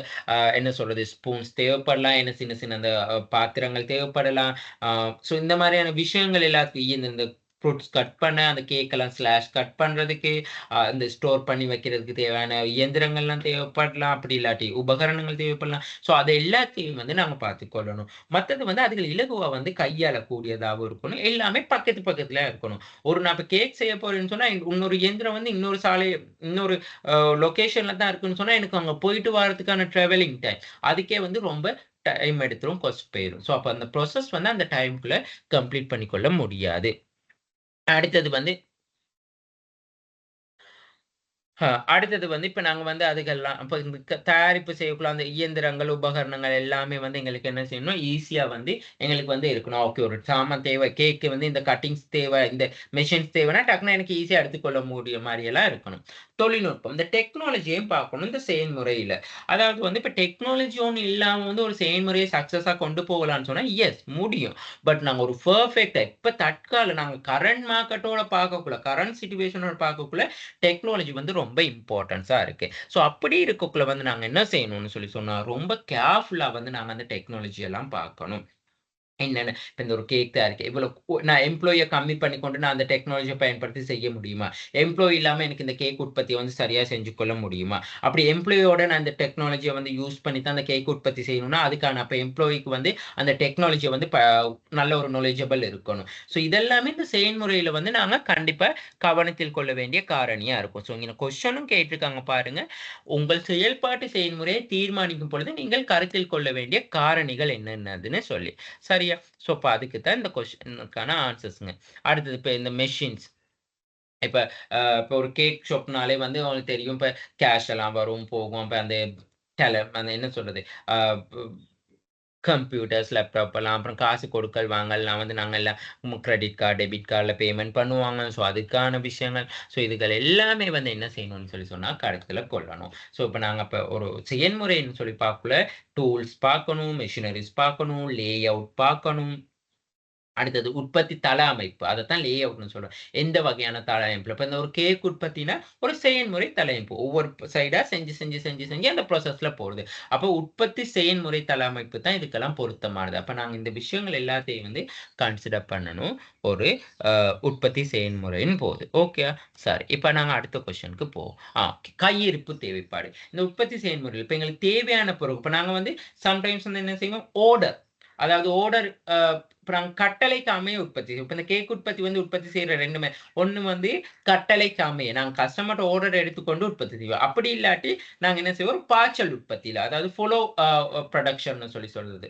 என்ன சொல்றது? ஸ்பூன்ஸ் தேவைப்படலாம். என்ன சின்ன சின்ன அந்த பாத்திரங்கள் தேவைப்படலாம். அ ஸோ இந்த மாரியான விஷயங்கள் எல்லாத்தையும் இந்த ஃப்ரூட்ஸ் கட் பண்ண, அந்த கேக்கெல்லாம் ஸ்லாஷ் கட் பண்றதுக்கு, இந்த ஸ்டோர் பண்ணி வைக்கிறதுக்கு தேவையான இயந்திரங்கள்லாம் தேவைப்படலாம். அப்படி இல்லாட்டி உபகரணங்கள் தேவைப்படலாம். ஸோ அது எல்லாத்தையும் வந்து நாங்க பார்த்துக்கொள்ளணும். மத்தது வந்து அதுகள் இலகுவா வந்து கையாளக்கூடியதாவும் இருக்கணும். எல்லாமே பக்கத்துல இருக்கணும். நான் இப்ப கேக் செய்ய போறேன்னு சொன்னா, இன்னொரு இயந்திரம் வந்து இன்னொரு லொகேஷன்ல தான் இருக்குன்னு சொன்னா, எனக்கு அங்க போயிட்டு வரதுக்கான டிராவலிங் டைம். அதுக்கே வந்து ரொம்ப டைம் எடுத்துரும். கொஸ்ட் போயிரும். ஸோ அப்ப அந்த ப்ராசஸ் வந்து அந்த டைம்க்குள்ள கம்ப்ளீட் பண்ணிக்கொள்ள முடியாது. அடுத்தது வந்து அடுத்தது வந்து இப்ப நாங்க வந்து அதுக்கெல்லாம் அப்ப இந்த தயாரிப்பு செய்யக்குள்ள அந்த இயந்திரங்கள், உபகரணங்கள் எல்லாமே வந்து எங்களுக்கு என்ன செய்யணும், ஈஸியா வந்து எங்களுக்கு வந்து இருக்கணும். ஓகே ஒரு சாமான் தேவை, கேக்கு வந்து இந்த கட்டிங்ஸ் தேவை, இந்த மெஷின்ஸ் தேவைன்னா டக்குனு எனக்கு ஈஸியா எடுத்துக்கொள்ள முடிய மாரியெல்லாம் இருக்கணும். தொழில்நுட்பம். இந்த டெக்னாலஜியும் பார்க்கணும் இந்த செயல்முறையில. அதாவது வந்து இப்ப டெக்னாலஜி ஒண்ணு இல்லாம வந்து ஒரு செயல்முறைய சக்சஸா கொண்டு போகலான்னு சொன்னா, எஸ் முடியும். பட் நாங்க ஒரு பெர்ஃபெக்ட்டா இப்ப நாங்க கரண்ட் மார்க்கெட்டோட பார்க்கக்குள்ள, கரண்ட் சிட்யூவேஷனோட பார்க்கக்குள்ள டெக்னாலஜி வந்து ரொம்ப இம்பார்ட்டன்ஸா இருக்கு. ஸோ அப்படி இருக்கக்குள்ள வந்து நாங்க என்ன செய்யணும்னு சொன்னா, ரொம்ப கேர்ஃபுல்லா வந்து நாங்க அந்த டெக்னாலஜி எல்லாம் பார்க்கணும். என்னன்னு இப்ப இந்த ஒரு கேக் தயாரிக்க இவ்வளோ நான் எம்ப்ளாயிய கம்மி பண்ணிக்கொண்டு நான் அந்த டெக்னாலஜிய பயன்படுத்தி செய்ய முடியுமா? எம்ப்ளாயி இல்லாம எனக்கு இந்த கேக் உற்பத்திய வந்து சரியா செஞ்சு கொள்ள முடியுமா? அப்படி எம்ப்ளாயியோட நான் இந்த டெக்னாலஜிய வந்து யூஸ் பண்ணி தான் அந்த கேக் உற்பத்தி செய்யணும்னா, அதுக்கான அப்ப எம்ப்ளாயிக்கு வந்து அந்த டெக்னாலஜிய வந்து நல்ல ஒரு நாலேட்ஜபிள் இருக்கணும். ஸோ இதெல்லாமே இந்த செயல்முறையில வந்து நாங்க கண்டிப்பா கவனத்தில் கொள்ள வேண்டிய காரணியா இருக்கும். ஸோ இங்க கொஸ்டினும் கேட்டிருக்காங்க பாருங்க. உங்கள் செயல்பாட்டு செயல்முறையை தீர்மானிக்கும் பொழுது நீங்கள் கருத்தில் கொள்ள வேண்டிய காரணிகள் என்னென்னதுன்னு சொல்லி. சரியா? ஸோ, அப்ப அதுக்கு தான் இந்த கொஸ்டினுக்கான ஆன்ஸர்ஸ்ங்க. அடுத்தது இப்ப இந்த மெஷின்ஸ். இப்ப இப்ப ஒரு கேக் ஷாப்னாலே வந்து உங்களுக்கு தெரியும். இப்ப கேஷ் எல்லாம் வரும், போகும். அப்ப அந்த என்ன சொல்றது? அ கம்ப்யூட்டர்ஸ், லேப்டாப் எல்லாம் அப்புறம் காசு கொடுக்கல் வாங்கல்லாம் வந்து நாங்கல்லாம் கிரெடிட் கார்டு, டெபிட் கார்ட்ல பேமெண்ட் பண்ணுவாங்க. ஸோ, அதுக்கான விஷயங்கள். ஸோ, இதுகள் எல்லாமே வந்து என்ன செய்யணும்னு சொன்னா கருத்துல கொள்ளணும். ஸோ, இப்ப நாங்க ஒரு செயல்முறைன்னு சொல்லி பார்க்கக்குள்ள டூல்ஸ் பார்க்கணும், மெஷினரீஸ் பார்க்கணும், லே அவுட் பார்க்கணும். அடுத்தது உற்பத்தி தள அமைப்பு. அதத்தான் லே அவுட்ன்னு சொல்றோம். எந்த வகையான தள அமைப்புல இப்ப இந்த ஒரு கேக் உற்பத்தினா, ஒரு செயல்முறை தள அமைப்பு. ஒவ்வொரு சைடா செஞ்சு அந்த ப்ராசஸ்ல போறது. அப்போ உற்பத்தி செயல்முறை தள அமைப்பு தான் இதுக்கெல்லாம் பொருத்தமானது. அப்ப நாங்க இந்த விஷயங்கள் எல்லாத்தையும் வந்து கன்சிடர் பண்ணணும். ஒரு உற்பத்தி செயல்முறையின் போது. ஓகேயா? சரி. இப்ப நாங்க அடுத்த கொஸ்டினுக்கு போவோம். கையிருப்பு தேவைப்பாடு. இந்த உற்பத்தி செயல்முறையில இப்ப எங்களுக்கு தேவையான பொருள் இப்ப நாங்க வந்து சம்டைம்ஸ் வந்து என்ன செய்வோம், ஆர்டர் அதாவது ஆர்டர் இப்ப நாங்க கட்டளைக்கு அமைய உற்பத்தி செய்வோம். இப்ப இந்த கேக் உற்பத்தி வந்து உற்பத்தி செய்ற 2மே. ஒண்ணு வந்து கட்டளைக்கு அமைய. நாங்க கஸ்டமர்ட்ட ஆர்டர் எடுத்துக்கொண்டு உற்பத்தி செய்வோம். அப்படி இல்லாட்டி நாங்க என்ன செய்வோம், ஒரு பார்சல் உற்பத்தியில அதாவது ஃபாலோ புரொடக்ஷன்னு சொல்றது.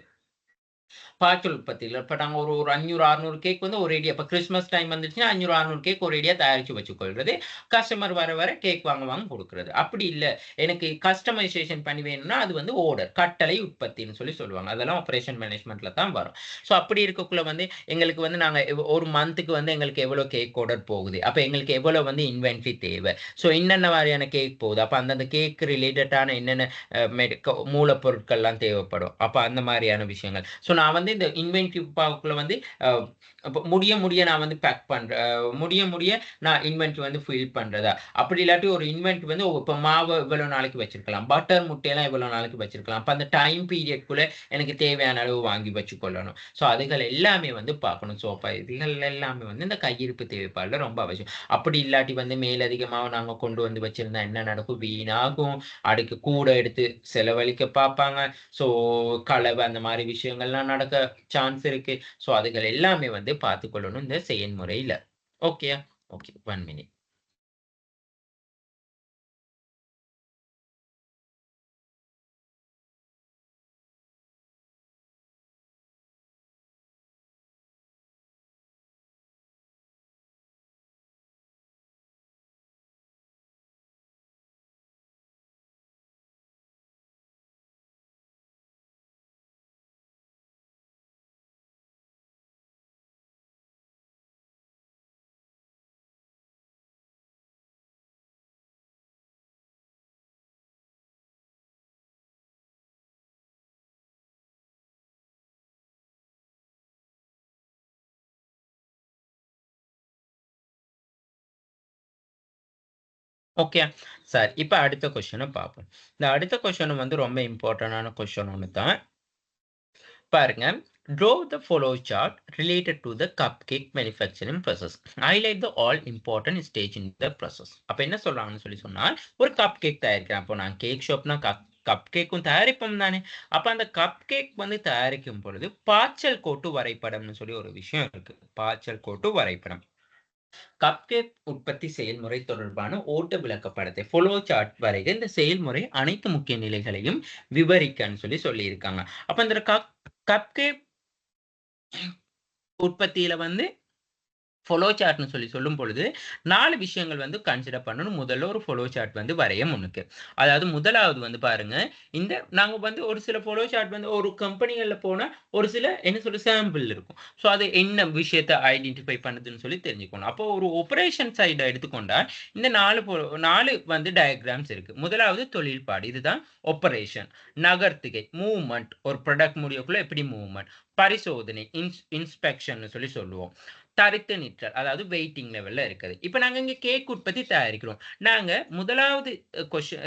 பாய்ச்சல் உற்பத்தியில இப்ப நாங்க ஒரு ஒரு 500, 600 கேக் வந்து ஒரேடியா இப்ப கிறிஸ்மஸ் டைம் வந்துச்சுன்னா 500, 600 கேக் ஒரேடியா தயாரிச்சு வச்சுக்கொள்றது. கஸ்டமர் வர வர கேக் வாங்க குடுக்குறது. அப்படி இல்ல, எனக்கு கஸ்டமைசேஷன் பண்ணி வேணும்னா, அது வந்து ஆர்டர், கட்டளை உற்பத்தின்னு சொல்லுவாங்க. அதெல்லாம் ஆப்பரேஷன் மேனேஜ்மென்ட்ல தான் வரும். ஸோ அப்படி இருக்கக்குள்ள வந்து எங்களுக்கு வந்து நாங்க ஒரு மந்த்துக்கு வந்து எங்களுக்கு எவ்வளோ கேக் ஆர்டர் போகுது. அப்ப எங்களுக்கு எவ்வளோ வந்து இன்வென்டரி தேவை. ஸோ என்னென்ன மாரியான கேக் போகுது. அப்ப அந்தந்த கேக் ரிலேட்டடான என்னென்ன மூலப்பொருட்கள்லாம் தேவைப்படும். அப்ப அந்த மாரியான விஷயங்கள். ஸோ நான் வந்து இந்த இன்வென்டரி பார்க்கக்குள்ள வந்து அ அப்ப முடிய நான் வந்து பேக் பண்றேன். முடிய நான் இன்வென்டரி வந்து ஃபில் பண்றதா? அப்படி இல்லாட்டி ஒரு இன்வென்டரி வந்து இப்ப மாவு இவ்வளோ நாளைக்கு வச்சிருக்கலாம். பட்டர் முட்டையெல்லாம் இவ்வளோ நாளைக்கு வச்சிருக்கலாம். அப்ப அந்த டைம் பீரியட்குள்ள எனக்கு தேவையான அளவு வாங்கி வச்சுக்கொள்ளணும். ஸோ அதுகள் எல்லாமே வந்து பார்க்கணும். ஸோ அப்ப இதுகள் எல்லாமே வந்து இந்த கையிருப்பு தேவைப்பாடுல ரொம்ப அவசியம். அப்படி இல்லாட்டி வந்து மேலதிகமா நாங்க கொண்டு வந்து வச்சிருந்தா என்ன நடக்கும்? வீணாகும். அதுக்கு கூட எடுத்து செலவழிக்க பார்ப்பாங்க. ஸோ களவு அந்த மாரி விஷயங்கள்லாம் நடக்க சான்ஸ் இருக்கு. ஸோ அதுகள் எல்லாமே வந்து பார்த்துக்கொள்ளணும் இந்த செயல்முறையில. ஓகேயா? ஓகே. 1 மினிட். ஓகேயா? சரி. இப்ப அடுத்த கொஸ்டின பார்ப்போம். இந்த அடுத்த கொஸ்டின் வந்து ரொம்ப இம்பார்ட்டன்டான கொஸ்டின் ஒண்ணு தான். பாருங்க. Draw the flow chart related to the cupcake manufacturing process. Highlight the all important stage in the process. அப்ப என்ன சொல்றாங்கன்னு சொன்னா, ஒரு கப் கேக் தயாரிக்கிறேன். அப்போ நான் கேக் ஷாப்னா கப் கேக்கும் தயாரிப்போம் தானே! அப்ப அந்த கப் கேக் வந்து தயாரிக்கும் பொழுது, பாய்ச்சல் கோட்டு வரைபடம்னு சொல்லி ஒரு விஷயம் இருக்கு. பாய்ச்சல் கோட்டு வரைபடம். கப்கேக் உற்பத்தி செயல்முறை தொடர்பான ஓட்ட விளக்கப்படத்தை ஃப்ளோ சார்ட் வரைக இந்த செயல்முறை அனைத்து முக்கிய நிலைகளையும் விவரிக்கன்னு சொல்லியிருக்காங்க. அப்ப இந்த கப்கேக் உற்பத்தியில வந்து ஃப்ளோ சார்ட்ன்னு சொல்லும் பொழுது 4 விஷயங்கள் வந்து கன்சிடர் பண்ணணும். முதல்ல ஒரு ஃப்ளோ சார்ட் வந்து வரைய முன்னுக்கு. அதாவது முதலாவது வந்து பாருங்க, இந்த நாங்க வந்து ஒரு சில ஃப்ளோ சார்ட் வந்து ஒரு கம்பெனிகள்ல போனா, ஒரு சில என்ன சொல்ல சாம்பிள் இருக்கும். ஸோ அது என்ன விஷயத்த ஐடென்டிஃபை பண்ணுதுன்னு சொல்லி தெரிஞ்சுக்கணும். அப்போ ஒரு ஆப்பரேஷன் சைட எடுத்துக்கொண்டா, இந்த 4 வந்து டயகிராம்ஸ் இருக்கு. முதலாவது தொழில்பாடு. இதுதான் ஆப்பரேஷன். நகர்த்துகை, மூவ்மென்ட். ஒரு ப்ராடக்ட் முடியக்குள்ள எப்படி மூவ்மென்ட். பரிசோதனை, இன்ஸ்பெக்ஷன்னு சொல்லுவோம். தரித்து நிற்றல். அதாவது வெயிட்டிங் லெவல்ல இருக்குது. இப்ப நாங்க இங்க கேக் உற்பத்தி தயாரிக்கிறோம். நாங்க முதலாவது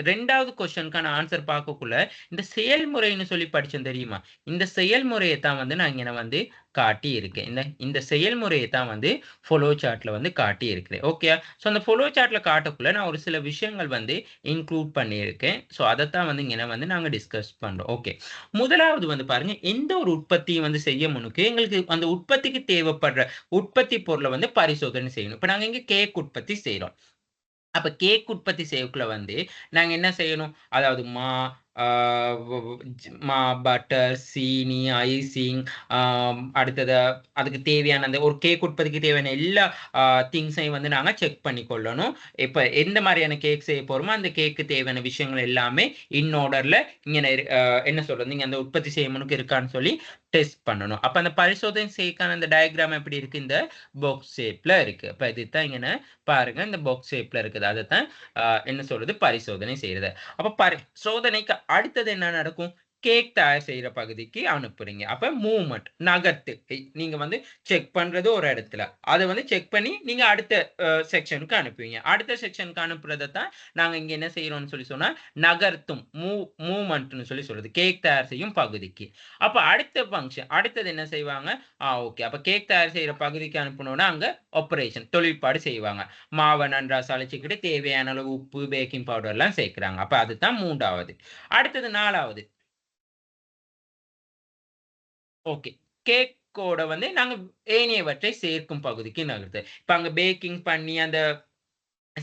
2வது கொஸ்டினுக்கான ஆன்சர் பார்க்கக்குள்ள, இந்த செயல்முறைன்னு சொல்லி படிச்சோம் தெரியுமா? இந்த செயல்முறைய தான் வந்து நான் இங்கன வந்து காட்டி இருக்கேன். இந்த இந்த செயல்முறைய தான் வந்து ஃப்ளோ சார்ட்ல வந்து காட்டி இருக்கிறேன். ஓகேயா? ஸோ அந்த ஃப்ளோ சார்ட்ல காட்டக்குள்ள நான் ஒரு சில விஷயங்கள் வந்து இன்க்ளூட் பண்ணியிருக்கேன். ஸோ அதத்தான் வந்து இங்கன வந்து நாங்க டிஸ்கஸ் பண்றோம். ஓகே. முதலாவது வந்து பாருங்க, எந்த ஒரு உற்பத்தியும் வந்து செய்ய முன்னுக்கு எங்களுக்கு அந்த உற்பத்திக்கு தேவைப்படுற உற்பத்தி பொருள வந்து பரிசோதனை செய்யணும். இப்ப நாங்க இங்க கேக் உற்பத்தி செய்றோம். அப்ப கேக் உற்பத்தி செய்யக்குள்ள வந்து, நாங்க என்ன செய்யணும்? அதாவது ஆ வ் வ் பட்டர், சீனி, ஐசிங் அடுத்தது அதுக்கு தேவையான அந்த ஒரு கேக் உற்பத்திக்கு தேவையான எல்லா அ திங்ஸையும் வந்து நாங்க செக் பண்ணி கொள்ளணும். இப்ப எந்த மாரியான கேக் செய்ய போறோமோ, அந்த கேக்கு தேவையான விஷயங்கள் எல்லாமே இன் ஆர்டர்ல இங்கன என்ன சொல்றது? நீங்க அந்த உற்பத்தி செய்ய முன்னுக்கு இருக்கான்னு சொல்லி டெஸ்ட் பண்ணணும். அப்ப அந்த பரிசோதனை செய்யக்கான அந்த டயகிராம் எப்படி இருக்கு? இந்த பாக்ஸ் ஷேப்ல இருக்கு. அப்ப இதுதான் இங்கன பாருங்க. இந்த பாக்ஸ் ஷேப்ல இருக்குது. அதத்தான் என்ன சொல்றது? பரிசோதனை செய்றது. அப்ப சோதனைக்கு அடுத்தது என்ன நடக்கும்? கேக் தயார் செய்ற பகுதிக்கு அனுப்புறீங்க. அப்ப மூவ்மென்ட் நகர்த்து. நீங்க வந்து செக் பண்றது ஒரு இடத்துல. அத வந்து செக் பண்ணி நீங்க அடுத்த செக்ஷனுக்கு அனுப்புவீங்க. அடுத்த செக்ஷனுக்கு அனுப்புறத தான் நாங்க இங்க என்ன செய்றோம்னு சொன்னா, நகர்த்தும் மூவ்மென்ட்ன்னு சொல்றது. கேக் தயார் செய்யும் பகுதிக்கு. அப்ப அடுத்த ஃபங்ஷன் அடுத்தது என்ன செய்வாங்க? ஓகே. அப்ப கேக் தயார் செய்ற பகுதிக்கு அனுப்பணும்னா, அங்க ஆப்பரேஷன் தொழிற்பாடு செய்வாங்க. மாவ நன்றா சலிச்சுக்கிட்டு தேவையான அளவு உப்பு, பேக்கிங் பவுடர்லாம் சேர்க்கிறாங்க. அப்ப அதுதான் 3வது. அடுத்தது 4வது. ஓகே. கேக்கோட வந்து நாங்க ஏனையவற்றை சேர்க்கும் பகுதிக்கு நகர்த்து. இப்ப அங்க பேக்கிங் பண்ணி அந்த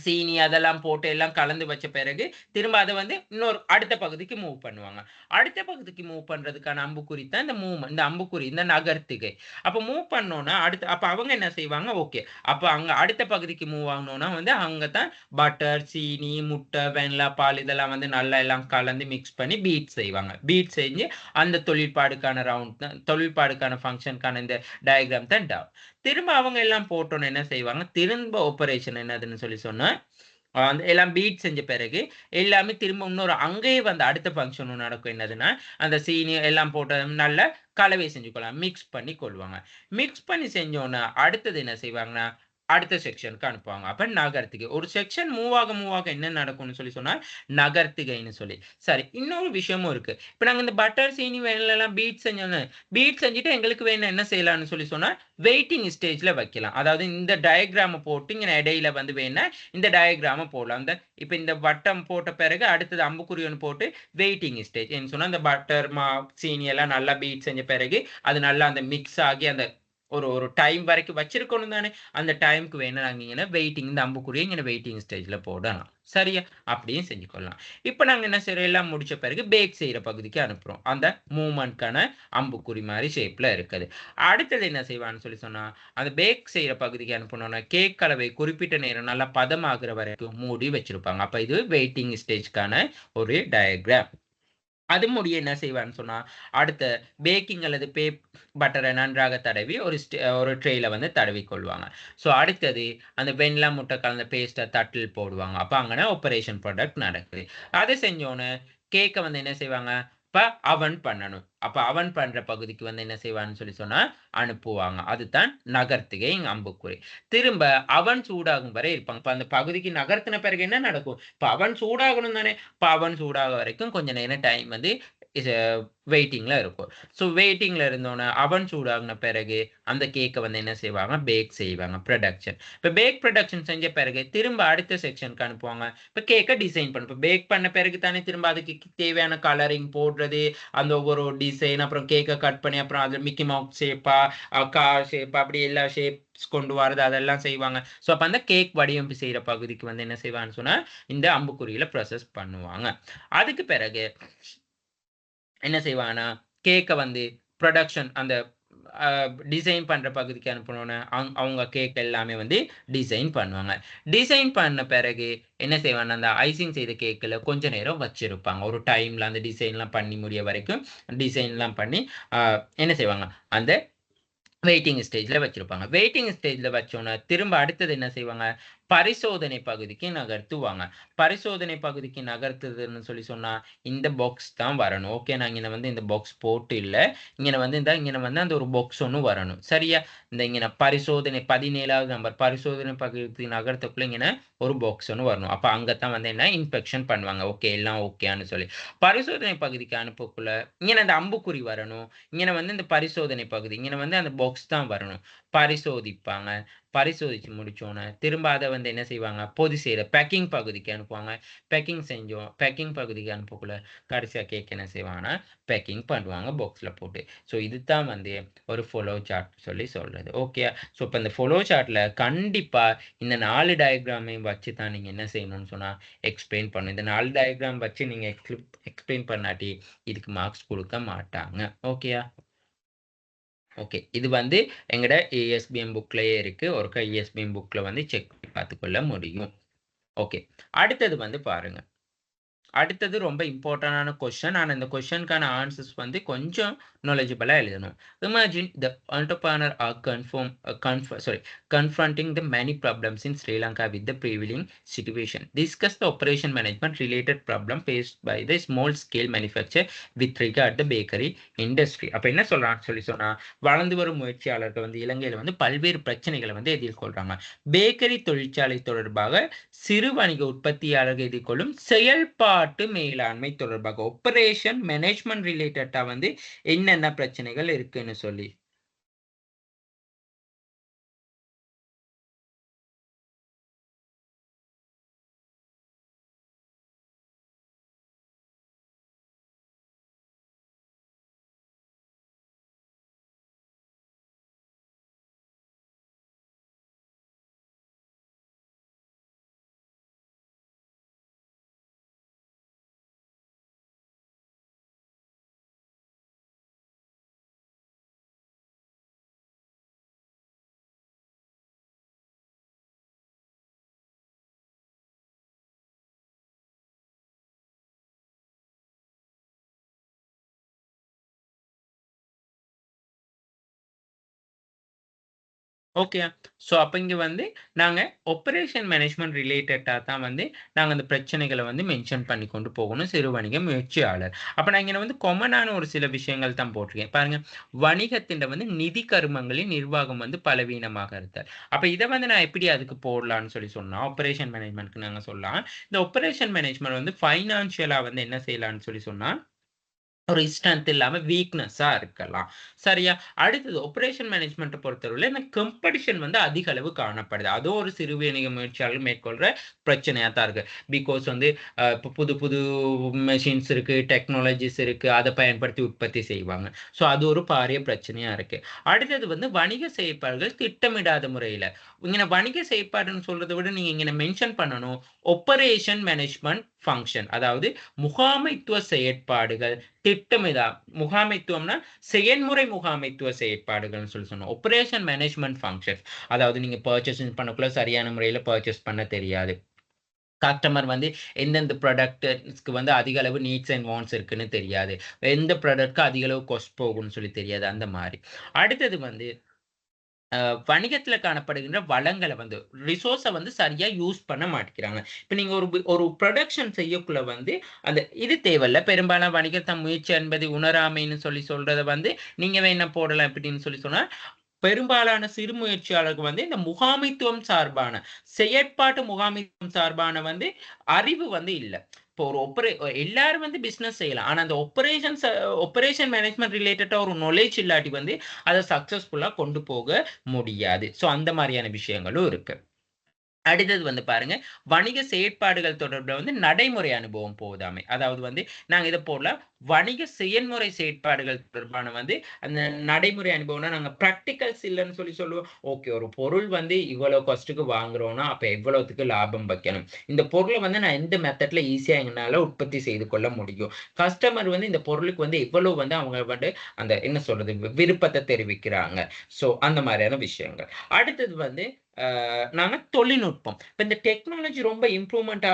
சீனி அதெல்லாம் போட்டு எல்லாம் கலந்து வச்ச பிறகு திரும்ப அத வந்து இன்னொரு அடுத்த பகுதிக்கு மூவ் பண்ணுவாங்க. அடுத்த பகுதிக்கு மூவ் பண்றதுக்கான அம்புக்குறி தான் இந்த மூவ்மெண்ட். இந்த அம்புக்குறி, இந்த நகர்த்துகை. அப்ப மூவ் பண்ணோம்னா, அப்ப அவங்க என்ன செய்வாங்க, ஓகே. அப்ப அங்க அடுத்த பகுதிக்கு மூவ் ஆகணும்னா வந்து அங்க தான் பட்டர், சீனி, முட்டை, வெண்ணிலா, பால் இதெல்லாம் வந்து நல்லா எல்லாம் கலந்து மிக்ஸ் பண்ணி பீட் செய்வாங்க. பீட் செஞ்சு அந்த தொழிற்பாடுக்கான ரவுண்ட் தான் தொழிற்பாடுக்கான ஃபங்ஷனுக்கான இந்த டயகிராம் தான் டவ். திரும்ப அவங்க எல்லாம் போட்டோனே என்ன செய்வாங்க, திரும்ப ஆப்பரேஷன் என்னதுன்னு சொல்லி சொன்னா, அந்த எல்லாம் பீட் செஞ்ச பிறகு, எல்லாமே திரும்ப இன்னொரு அங்கேயே வந்து அடுத்த ஃபங்ஷன் ஒண்ணு நடக்கும். என்னதுன்னா, அந்த சீனி எல்லாம் போட்டு நல்லா கலவை செஞ்சு கொள்ளலாம். மிக்ஸ் பண்ணி கொள்வாங்க. மிக்ஸ் பண்ணி செஞ்சோன்ன, அடுத்தது என்ன செய்வாங்கன்னா, அடுத்த செக்ஷனுக்கு அனுப்புவாங்க. அப்ப நகர்த்துகை. ஒரு செக்ஷன் மூவ் ஆக என்ன நடக்கும்னு சொல்லி சொன்னா, நகர்த்துகைன்னு சொல்லி. சரி, இன்னொரு விஷயமும் இருக்கு. இப்ப நாங்க இந்த பட்டர், சீனி, வெல்லலாம் பீட் செஞ்சோம்ல, பீட் செஞ்சுட்டு எங்களுக்கு வேணும் என்ன செய்யலாம்னு சொல்லி சொன்னா, வெயிட்டிங் ஸ்டேஜ்ல வைக்கலாம். அதாவது இந்த டயகிராம போட்டு இங்க இடையில வந்து வேணா இந்த டயகிராம போடலாம். இப்ப இந்த வட்டம் போட்ட பிறகு அடுத்தது அம்புக்குறி ஒண்ணு போட்டு வெயிட்டிங் ஸ்டேஜ். ஏன்னு சொன்னா அந்த பட்டர், சீனி எல்லாம் நல்லா பீட் செஞ்ச பிறகு, அது நல்லா அந்த மிக்ஸ் ஆகி அந்த ஒரு ஒரு டைம் வரைக்கும் வச்சிருக்கணும் தானே! அந்த டைம்க்கு வேணா நாங்க இங்கன வெயிட்டிங் இந்த அம்புக்குறிய இங்கன வெயிட்டிங் ஸ்டேஜ்ல போடலாம். சரியா? அப்படியும் செஞ்சு கொள்ளலாம். இப்ப நாங்க என்ன செய்றோம், எல்லாம் முடிச்ச பிறகு பேக் செய்ற பகுதிக்கு அனுப்புறோம். அந்த மூவ்மெண்ட்க்கான அம்புக்குறி மாரி ஷேப்ல இருக்குது. அடுத்தது என்ன செய்வான்னு சொல்லி சொன்னா, அந்த பேக் செய்ற பகுதிக்கு அனுப்பணும்னா, கேக் கலவை குறிப்பிட்ட நேரம் நல்லா பதமாகுற வரைக்கும் மூடி வச்சிருப்பாங்க. அப்ப இது வெயிட்டிங் ஸ்டேஜ்க்கான ஒரு டயகிராம். அது முடிய என்ன செய்வான்னு சொன்னா, அடுத்த பேக்கிங் அல்லது பட்டர நன்றாக தடவி ஒரு ட்ரேல வந்து தடவிக் கொள்வாங்க. ஸோ அடுத்தது அந்த வெண்ணிலா, முட்டை கலந்த பேஸ்ட்ட தட்டில் போடுவாங்க. அப்ப அங்கன ஆப்பரேஷன் ப்ராடக்ட் நடக்குது. அத செஞ்சோன கேக்க வந்து என்ன செய்வாங்க, இப்ப அவன் பண்ணணும். அப்ப அவன் பண்ற பகுதிக்கு வந்து என்ன செய்வான்னு சொல்லி சொன்னா, அனுப்புவாங்க. அதுதான் நகர்த்துகை, அம்புக்குறி. திரும்ப அவன் சூடாகும் வரை இருப்பாங்க. இப்ப அந்த பகுதிக்கு நகர்த்தின பிறகு என்ன நடக்கும்? இப்ப அவன் சூடாகணும் தானே! இப்ப அவன் சூடாக வரைக்கும் கொஞ்ச நேரம் டைம் வந்து இஸ் வெயிட்டிங்ல இருக்கும். ஸோ வெயிட்டிங்ல இருந்தோன, அவன் சூடாகுன பிறகு அந்த கேக்க வந்து என்ன செய்வாங்க, பேக் செய்வாங்க. புரொடக்ஷன். இப்ப புரொடக்ஷன் செஞ்ச பிறகு திரும்ப அடுத்த செக்ஷனுக்கு அனுப்புவாங்க. இப்ப கேக்க டிசைன் பண்ணணும். இப்ப பேக் பண்ண பிறகு தானே திரும்ப அதுக்கு தேவையான கலரிங் போடுறது, அந்த ஒவ்வொரு டிசைன், அப்புறம் கேக்க கட் பண்ணி, அப்புறம் அதுல மிக்கி மவுஸ் ஷேப்பா, கார் ஷேப்பா அப்படி எல்லா ஷேப்ஸ் கொண்டு வரது அதெல்லாம் செய்வாங்க. ஸோ அப்ப அந்த கேக் வடிவமைப்பு செய்ற பகுதிக்கு வந்து என்ன செய்வாங்கன்னு சொன்னா, இந்த அம்புக்குறியில ப்ராசஸ் பண்ணுவாங்க. அதுக்கு பிறகு என்ன செய்வாங்கன்னா, கேக்க வந்து புரொடக்ஷன் அந்த அ டிசைன் பண்ற பகுதிக்கு அனுப்புனோன, அவங்க கேக் எல்லாமே வந்து டிசைன் பண்ணுவாங்க. டிசைன் பண்ண பிறகு என்ன செய்வாங்கன்னா, அந்த ஐசிங் செய்த கேக்குல கொஞ்ச நேரம் வச்சிருப்பாங்க. ஒரு டைம்ல அந்த டிசைன்லாம் பண்ணி முடிய வரைக்கும் டிசைன்லாம் பண்ணி, அ என்ன செய்வாங்க, அந்த வெயிட்டிங் ஸ்டேஜ்ல வச்சிருப்பாங்க. வெயிட்டிங் ஸ்டேஜ்ல வச்சோன, திரும்ப அடுத்தது என்ன செய்வாங்க, பரிசோதனை பகுதிக்கு நகர்த்துவாங்க. பரிசோதனை பகுதிக்கு நகர்த்துதுன்னு சொல்லி சொன்னா, இந்த பாக்ஸ் தான் வரணும். ஓகே, நான் இங்கன வந்து இந்த பாக்ஸ் போட்டு இல்ல. இங்கன வந்து அந்த ஒரு பாக்ஸ் ஒண்ணு வரணும். சரியா? இங்கன பரிசோதனை 17வது நம்பர் பரிசோதனை பகுதிக்கு நகர்த்தக்குள்ள இங்கன ஒரு பாக்ஸ் ஒண்ணு வரணும். அப்ப அங்க தான் வந்து என்ன இன்ஸ்பெக்ஷன் பண்ணுவாங்க. ஓகே, எல்லாம் ஓகேன்னு சொல்லி. பரிசோதனை பகுதிக்கு அனுப்பக்குள்ள, இங்கன அந்த அம்புக்குறி வரணும். இங்கன வந்து இந்த பரிசோதனை பகுதி. இங்கன வந்து அந்த பாக்ஸ் தான் வரணும். பரிசோதிப்பாங்க. பரிசோதிச்சு முடிச்சோன, திரும்ப அத வந்து என்ன செய்வாங்க, பொதி செய்ற பேக்கிங் பகுதிக்கு அனுப்புவாங்க. பேக்கிங் பகுதிக்கு அனுப்பக்குள்ள, கடைசியா கேக் என்ன செய்வாங்கன்னா, பேக்கிங் பண்ணுவாங்க பாக்ஸ்ல போட்டு. ஸோ இதுதான் வந்து ஒரு ஃப்ளோ சார்ட் சொல்லி சொல்றது. ஓகேயா? ஸோ இப்ப இந்த ஃப்ளோ சார்ட்ல கண்டிப்பா இந்த 4 டயகிராமையும் வச்சு தான் நீங்க என்ன செய்யணும்னு சொன்னா, எக்ஸ்ப்ளைன் பண்ணணும். இந்த 4 டயகிராம் வச்சு நீங்க எக்ஸ்ப்ளைன் பண்ணாட்டி, இதுக்கு மார்க்ஸ் குடுக்க மாட்டாங்க. ஓகேயா? ஓகே. இது வந்து எங்கட ESBM புக்லயே இருக்கு. ஒருக்கா ESBM புக்ல வந்து செக் பண்ணி பார்த்துக்கொள்ள முடியும். ஓகே. அடுத்தது வந்து பாருங்க. அடுத்தது ரொம்ப இம்பார்ட்டன்டான கொஸ்டின். ஆனா இந்த கொஸ்டின்க்கான ஆன்சர்ஸ் வந்து கொஞ்சம் நாலெட்ஜிபிளா எழுதணும். Imagine the entrepreneur are confronting the many problems in Sri Lanka with the prevailing situation. Discuss the operation management related problem faced by the small scale manufacturer with regard the bakery industry. அப்ப என்ன சொல்றான்னு சொல்லி சொன்னா, வளர்ந்து வரும் முயற்சியாளர்கள் வந்து இலங்கையில வந்து பல்வேறு பிரச்சனைகளை வந்து எதிர்கொள்றாங்க. பேக்கரி தொழிற்சாலை தொடர்பாக சிறு வணிக உற்பத்தியாளர்கள் எதிர்கொள்ளும் செயல்பாட்டு மேலாண்மை தொடர்பாக ஆப்பரேஷன் மேனேஜ்மென்ட் ரிலேட்டடா வந்து என்னென்ன பிரச்சனைகள் இருக்குன்னு சொல்லி. ஓகே. ஸோ அப்ப இங்க வந்து நாங்க ஆப்பரேஷன் மேனேஜ்மென்ட் ரிலேட்டடா தான் வந்து நாங்க அந்த பிரச்சனைகள வந்து மென்ஷன் பண்ணி கொண்டு போகணும் சிறு வணிக முயற்சியாளர். அப்ப நான் இங்க வந்து காமனான ஒரு சில விஷயங்கள் தான் போட்டிருக்கேன். பாருங்க, வணிகத்தின் வந்து நிதி கருமங்களின் நிர்வாகம் வந்து பலவீனமாக இருத்தல். அப்ப இத வந்து நான் எப்படி அதுக்கு போடலான்னு சொன்னா, ஆப்பரேஷன் மேனேஜ்மென்ட்க்கு நாங்க சொல்லலாம். இந்த ஆப்பரேஷன் மேனேஜ்மென்ட் வந்து ஃபைனான்சியலா வந்து என்ன செய்யலான்னு சொன்னா, ஒரு ஸ்ட்ரென்த் இல்லாம வீக்னஸா இருக்கலாம். சரியா? அடுத்தது ஆப்பரேஷன் மேனேஜ்மென்ட்ட பொறுத்தவரையில இந்த காம்படிஷன் வந்து அதிக அளவு காணப்படுது. அதுவும் ஒரு சிறு வணிக முயற்சியாளர்கள் மேற்கொள்ற பிரச்சனையா தான் இருக்கு. பிகாஸ் வந்து இப்ப புது புது மெஷின்ஸ் இருக்கு, டெக்னாலஜிஸ் இருக்கு. அத பயன்படுத்தி உற்பத்தி செய்வாங்க. ஸோ அது ஒரு பாரிய பிரச்சனையா இருக்கு. அடுத்தது வந்து வணிக செயற்பாடுகள் திட்டமிடாத முறையில. இங்கன வணிக செயற்பாடுன்னு சொல்றத விட நீங்க இங்கன மென்ஷன் பண்ணணும். Operation management function. அதாவது முகாமைத்துவ செயற்பாடுகள் திட்டமிடா முகாமைத்துவம்னா செயன்முறை முகாமைத்துவ செயற்பாடுகள்னு சொன்னோம். Operation management functions. அதாவது நீங்க பர்ச்சேசிங் பண்ணக்குள்ள சரியான முறையில பர்ச்சேஸ் பண்ண தெரியாது. கஸ்டமர் வந்து எந்தெந்த ப்ராடக்ட்ஸ்க்கு வந்து அதிக அளவு நீட்ஸ் அண்ட் வாண்ட்ஸ் இருக்குன்னு தெரியாது. எந்த ப்ராடக்ட்க்கு அதிக அளவு காஸ்ட் போகும்ன்னு தெரியாது. அந்த மாரி. அடுத்தது வந்து வணிகத்தில காணப்படுகின்ற வளங்கள வந்து ரிசோர்ஸ வந்து சரியா யூஸ் பண்ண மாட்டேங்கிறாங்க. இப்ப நீங்க ஒரு புரொடக்ஷன் செய்யக்குள்ள வந்து அந்த இது தேவையில்ல. பெரும்பாலான வணிகத்த முயற்சி என்பது உணராமைன்னு சொல்றத வந்து நீங்க வேணா போடலாம் எப்படின்னு சொன்னா, பெரும்பாலான சிறு முயற்சியாளருக்கு வந்து இந்த முகாமைத்துவம் சார்பான, செயற்பாட்டு முகாமைத்துவம் சார்பான வந்து அறிவு வந்து இல்ல. இப்போ ஒரு எல்லாரும் வந்து பிசினஸ் செய்யலாம். ஆனா அந்த ஆப்பரேஷன் மேனேஜ்மென்ட் ரிலேட்டடா ஒரு நாலேட்ஜ் இல்லாட்டி வந்து அத சக்சஸ்ஃபுல்லா கொண்டு போக முடியாது. ஸோ அந்த மாரியான விஷயங்களும் இருக்கு. அடுத்தது வந்து பாருங்க, வணிக செயற்பாடுகள் தொடர்புல வந்து நடைமுறை அனுபவம் போதாமை. அதாவது வந்து நாங்க இத போடலாம். வணிக செயல்முறை செயற்பாடுகள் தொடர்பான வந்து அந்த நடைமுறை அனுபவம்னா, நாங்க பிராக்டிகல்ஸ் இல்லன்னு சொல்லுவோம். ஓகே, ஒரு பொருள் வந்து இவ்வளோ காஸ்ட்க்கு வாங்குறோம்னா, அப்ப எவ்வளவுத்துக்கு லாபம் வைக்கணும். இந்த பொருள வந்து நான் எந்த மெத்தட்ல ஈஸியா எங்கனால உற்பத்தி செய்து கொள்ள முடியும். கஸ்டமர் வந்து இந்த பொருளுக்கு வந்து எவ்வளவு வந்து அவங்க வந்து அந்த என்ன சொல்றது விருப்பத்த தெரிவிக்கிறாங்க. ஸோ அந்த மாரியான விஷயங்கள். அடுத்தது வந்து நாங்க தொழில்நுட்பம். இப்ப இந்த டெக்னாலஜி ரொம்ப இம்ப்ரூவ்மென்ட்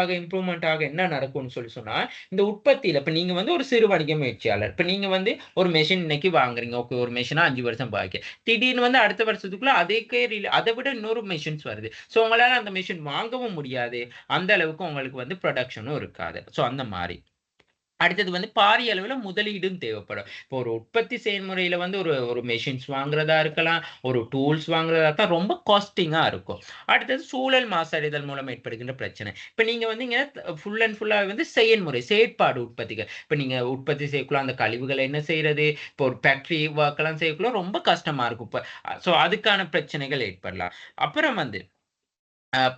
ஆக என்ன நடக்கும்னு சொன்னா, இந்த உற்பத்தியில இப்ப நீங்க வந்து ஒரு சிறு வணிக முயற்சியாளர். இப்ப நீங்க வந்து ஒரு மெஷின் இன்னைக்கு வாங்குறீங்க. ஓகே, ஒரு மெஷினா 5 வருஷம் பாக்கி. திடீர்னு வந்து அடுத்த வருஷத்துக்குள்ள அத விட இன்னொரு மெஷின்ஸ் வருது. சோ உங்களால அந்த மெஷின் வாங்கவும் முடியாது. அந்த அளவுக்கு உங்களுக்கு வந்து புரொடக்ஷனும் இருக்காது. சோ அந்த மாரி. அடுத்தது வந்து பாரிய அளவுல முதலீடும் தேவைப்படும். இப்போ ஒரு உற்பத்தி செயல்முறையில வந்து ஒரு ஒரு மெஷின்ஸ் வாங்குறதா இருக்கலாம், ஒரு டூல்ஸ் வாங்குறதா இருந்தா ரொம்ப காஸ்டிங்கா இருக்கும். அடுத்தது சூழல் மாசடைதல் மூலம் ஏற்படுகின்ற பிரச்சனை. இப்ப நீங்க வந்து இங்க ஃபுல் அண்ட் ஃபுல்லா வந்து செயல்முறை, செயற்பாடு உற்பத்திகள். இப்ப நீங்க உற்பத்தி செய்யக்குள்ள அந்த கழிவுகள என்ன செய்றது? இப்போ ஒரு ஃபேக்டரி வொர்க்லாம் செய்யக்குள்ள ரொம்ப கஷ்டமா இருக்கும். இப்ப சோ அதுக்கான பிரச்சனைகள் ஏற்படலாம். அப்புறம் வந்து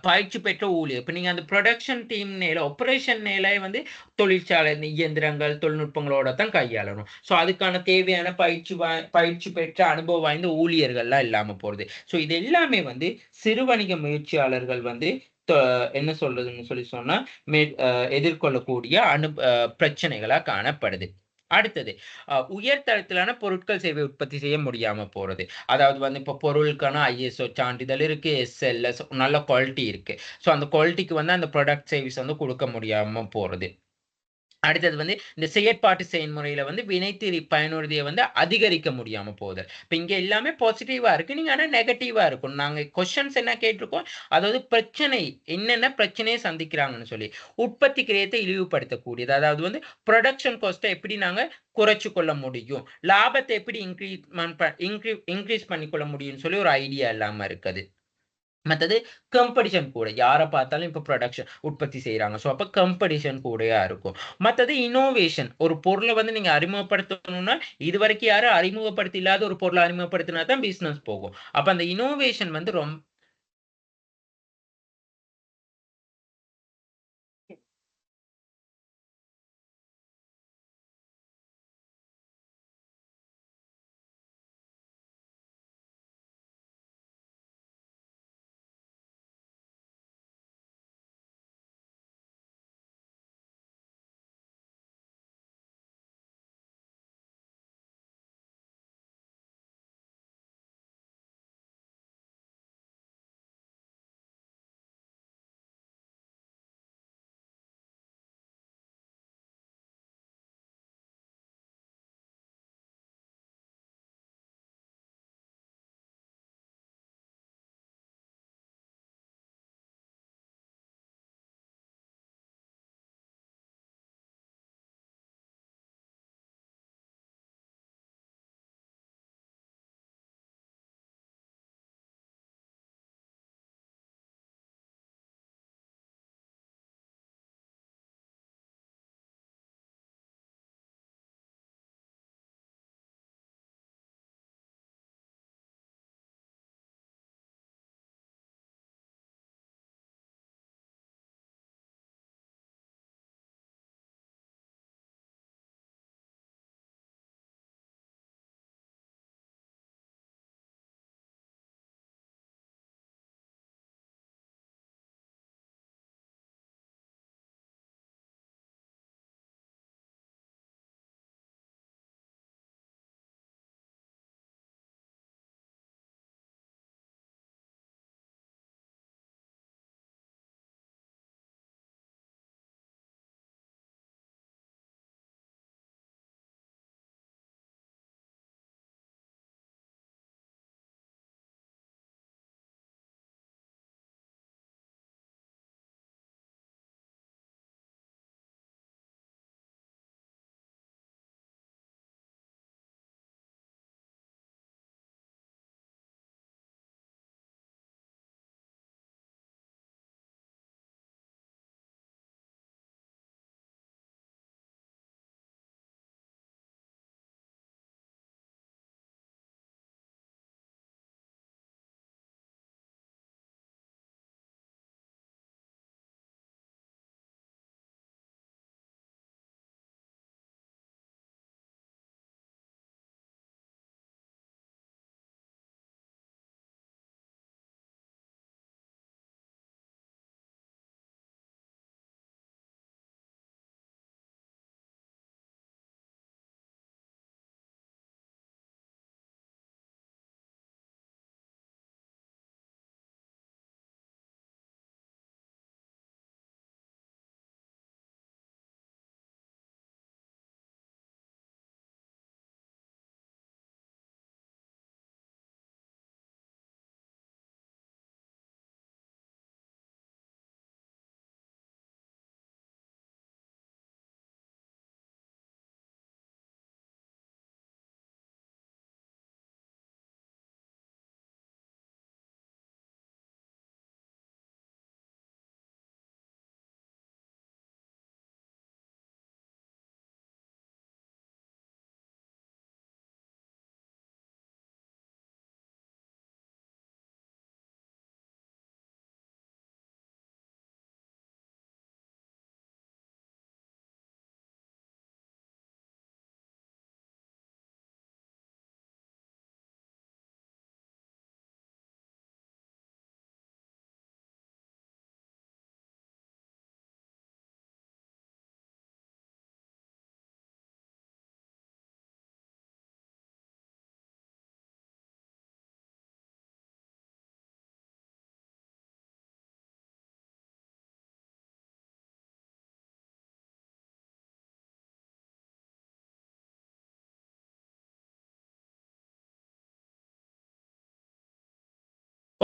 பயிற்சி பெற்ற ஊழியர். இப்ப நீங்க அந்த புரொடக்ஷன் டீம் ஆப்பரேஷன் வந்து தொழிற்சாலை இந்த இயந்திரங்கள், தொழில்நுட்பங்களோட தான் கையாளணும். ஸோ அதுக்கான தேவையான பயிற்சி பெற்ற அனுபவம் வாய்ந்த ஊழியர்கள்லாம் இல்லாம போறது. ஸோ இது எல்லாமே வந்து சிறு வணிக முயற்சியாளர்கள் வந்து தொ என்ன சொல்றதுன்னு சொன்னா, மே அ எதிர்கொள்ளக்கூடிய பிரச்சனைகளா காணப்படுது. அடுத்தது, உயர் தரத்திலான பொருட்கள், சேவை உற்பத்தி செய்ய முடியாம போறது. அதாவது வந்து இப்போ பொருளுக்கான ISO சான்றிதழ் இருக்கு, SLS நல்ல குவாலிட்டி இருக்கு. ஸோ அந்த குவாலிட்டிக்கு வந்து அந்த ப்ராடக்ட் சர்வீஸ் வந்து குடுக்க முடியாம போறது. அடுத்தது வந்து இந்த செயற்பாட்டு செயல்முறையில வந்து வினைத்திறி பயனுறுதிய வந்து அதிகரிக்க முடியாம போகுது. இப்ப இங்க எல்லாமே பாசிட்டிவா இருக்கு. நீங்க ஆனா நெகட்டிவா இருக்கும். நாங்க கொஸ்டின்ஸ் என்ன கேட்டிருக்கோம்? அதாவது பிரச்சனை என்னென்ன பிரச்சனைய சந்திக்கிறாங்கன்னு சொல்லி. உற்பத்தி கிரயத்தை இழிவுபடுத்தக்கூடியது. அதாவது வந்து புரொடக்ஷன் காஸ்ட்ட எப்படி நாங்க குறைச்சு கொள்ள முடியும்? லாபத்த எப்படி இன்கிரீஸ் பண்ணிக்கொள்ள முடியும்னு சொல்லி ஒரு ஐடியா இல்லாம இருக்குது. மத்தது காம்படிஷன் கூட. யார பார்த்தாலும் இப்ப உற்பத்தி செய்றாங்க. ஸோ அப்ப காம்படிஷன் கூடயா இருக்கும். மத்தது இன்னோவேஷன். ஒரு பொருள வந்து நீங்க அறிமுகப்படுத்தணும்னா, இதுவரைக்கும் யாரும் அறிமுகப்படுத்தி இல்லாத ஒரு பொருள அறிமுகப்படுத்தினா தான் பிசினஸ் போகும். அப்ப அந்த இன்னோவேஷன் வந்து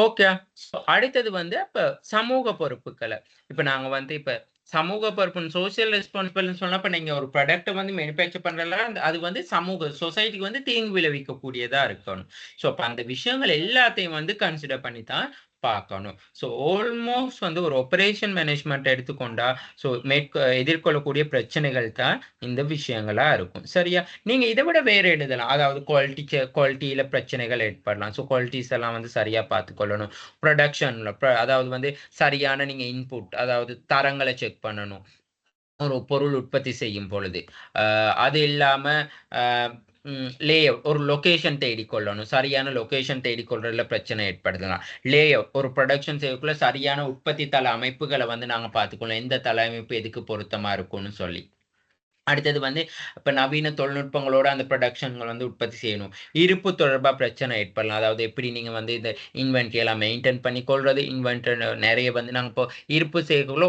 ஓகே. அடுத்தது வந்து அப்ப சமூக பொறுப்புகள. இப்ப நாங்க வந்து இப்ப சமூக பொறுப்புன்னு சோசியல் ரெஸ்பான்சிபிலிட்டின்னு சொன்னா, இப்ப நீங்க ஒரு ப்ராடக்ட்ட வந்து மேனுஃபேக்சர் பண்றதுல அது வந்து சொசைட்டிக்கு வந்து தீங்கு விளைவிக்கக்கூடியதா இருக்கணும். ஸோ, அப்ப அந்த விஷயங்கள் எல்லாத்தையும் வந்து கன்சிடர் பண்ணி தான் பார்க்கணும். ஸோ, ஆல்மோஸ்ட் வந்து ஒரு ஆப்பரேஷன் மேனேஜ்மென்ட் எடுத்துக்கொண்டா, ஸோ எதிர்கொள்ளக்கூடிய பிரச்சனைகள் தான் இந்த விஷயங்களா இருக்கும். சரியா? நீங்க இத விட வேற எழுதலாம். அதாவது குவாலிட்டியில பிரச்சனைகள் ஏற்படலாம். ஸோ குவாலிட்டீஸ் எல்லாம் வந்து சரியா பார்த்துக்கொள்ளணும். புரொடக்ஷன்ல அதாவது வந்து சரியான நீங்க இன்புட் அதாவது தரங்கள செக் பண்ணணும். ஒரு பொருள் உற்பத்தி செய்யும் பொழுது. அ அது இல்லாம அ லேஅவுட் ஒரு லொகேஷன் தேடிக் கொள்ளணும். சரியான லொகேஷன் தேடிக் கொள்றதுல பிரச்சனை ஏற்படுத்தலாம். லேஅவுட் ஒரு புரொடக்ஷன் செய்யக்குள்ள சரியான உற்பத்தி தள அமைப்புகள வந்து நாங்க பார்த்துக்கணும். எந்த தள அமைப்பு எதுக்கு பொருத்தமா இருக்கும்னு சொல்லி. அடுத்தது வந்து இப்ப நவீன தொழில்நுட்பங்களோட அந்த புரொடக்ஷன்கள் வந்து உற்பத்தி செய்யணும். இருப்பு தொடர்பா பிரச்சனை ஏற்படலாம். அதாவது எப்படி நீங்க வந்து இந்த இன்வென்டரி எல்லாம் மெயின்டெயின் பண்ணி கொள்றது, இன்வென்டரி நெறைய வந்து நாங்க இப்போ இருப்பு சேர்க்கக்குள்ள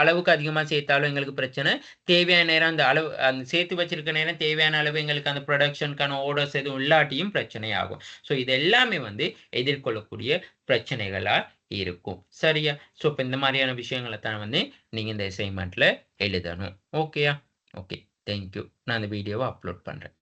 அளவுக்கு அதிகமா சேர்த்தாலும் எங்களுக்கு பிரச்சனை. தேவையான நேரம் அந்த அளவு அந்த சேர்த்து வச்சிருக்க நேரம் தேவையான அளவு எங்களுக்கு அந்த புரொடக்ஷனுக்கான ஆர்டர்ஸ் எதுவும் இல்லாட்டியும் பிரச்சனை ஆகும். ஸோ இது எல்லாமே வந்து எதிர்கொள்ளக்கூடிய பிரச்சனைகளா இருக்கும். சரியா? ஸோ இப்ப இந்த மாரியான விஷயங்கள தான் வந்து நீங்க இந்த அசைன்மென்ட்ல எழுதணும். ஓகேயா? ஓகே. Thank you. நான் அந்த வீடியோவ அப்லோட் பண்றேன்.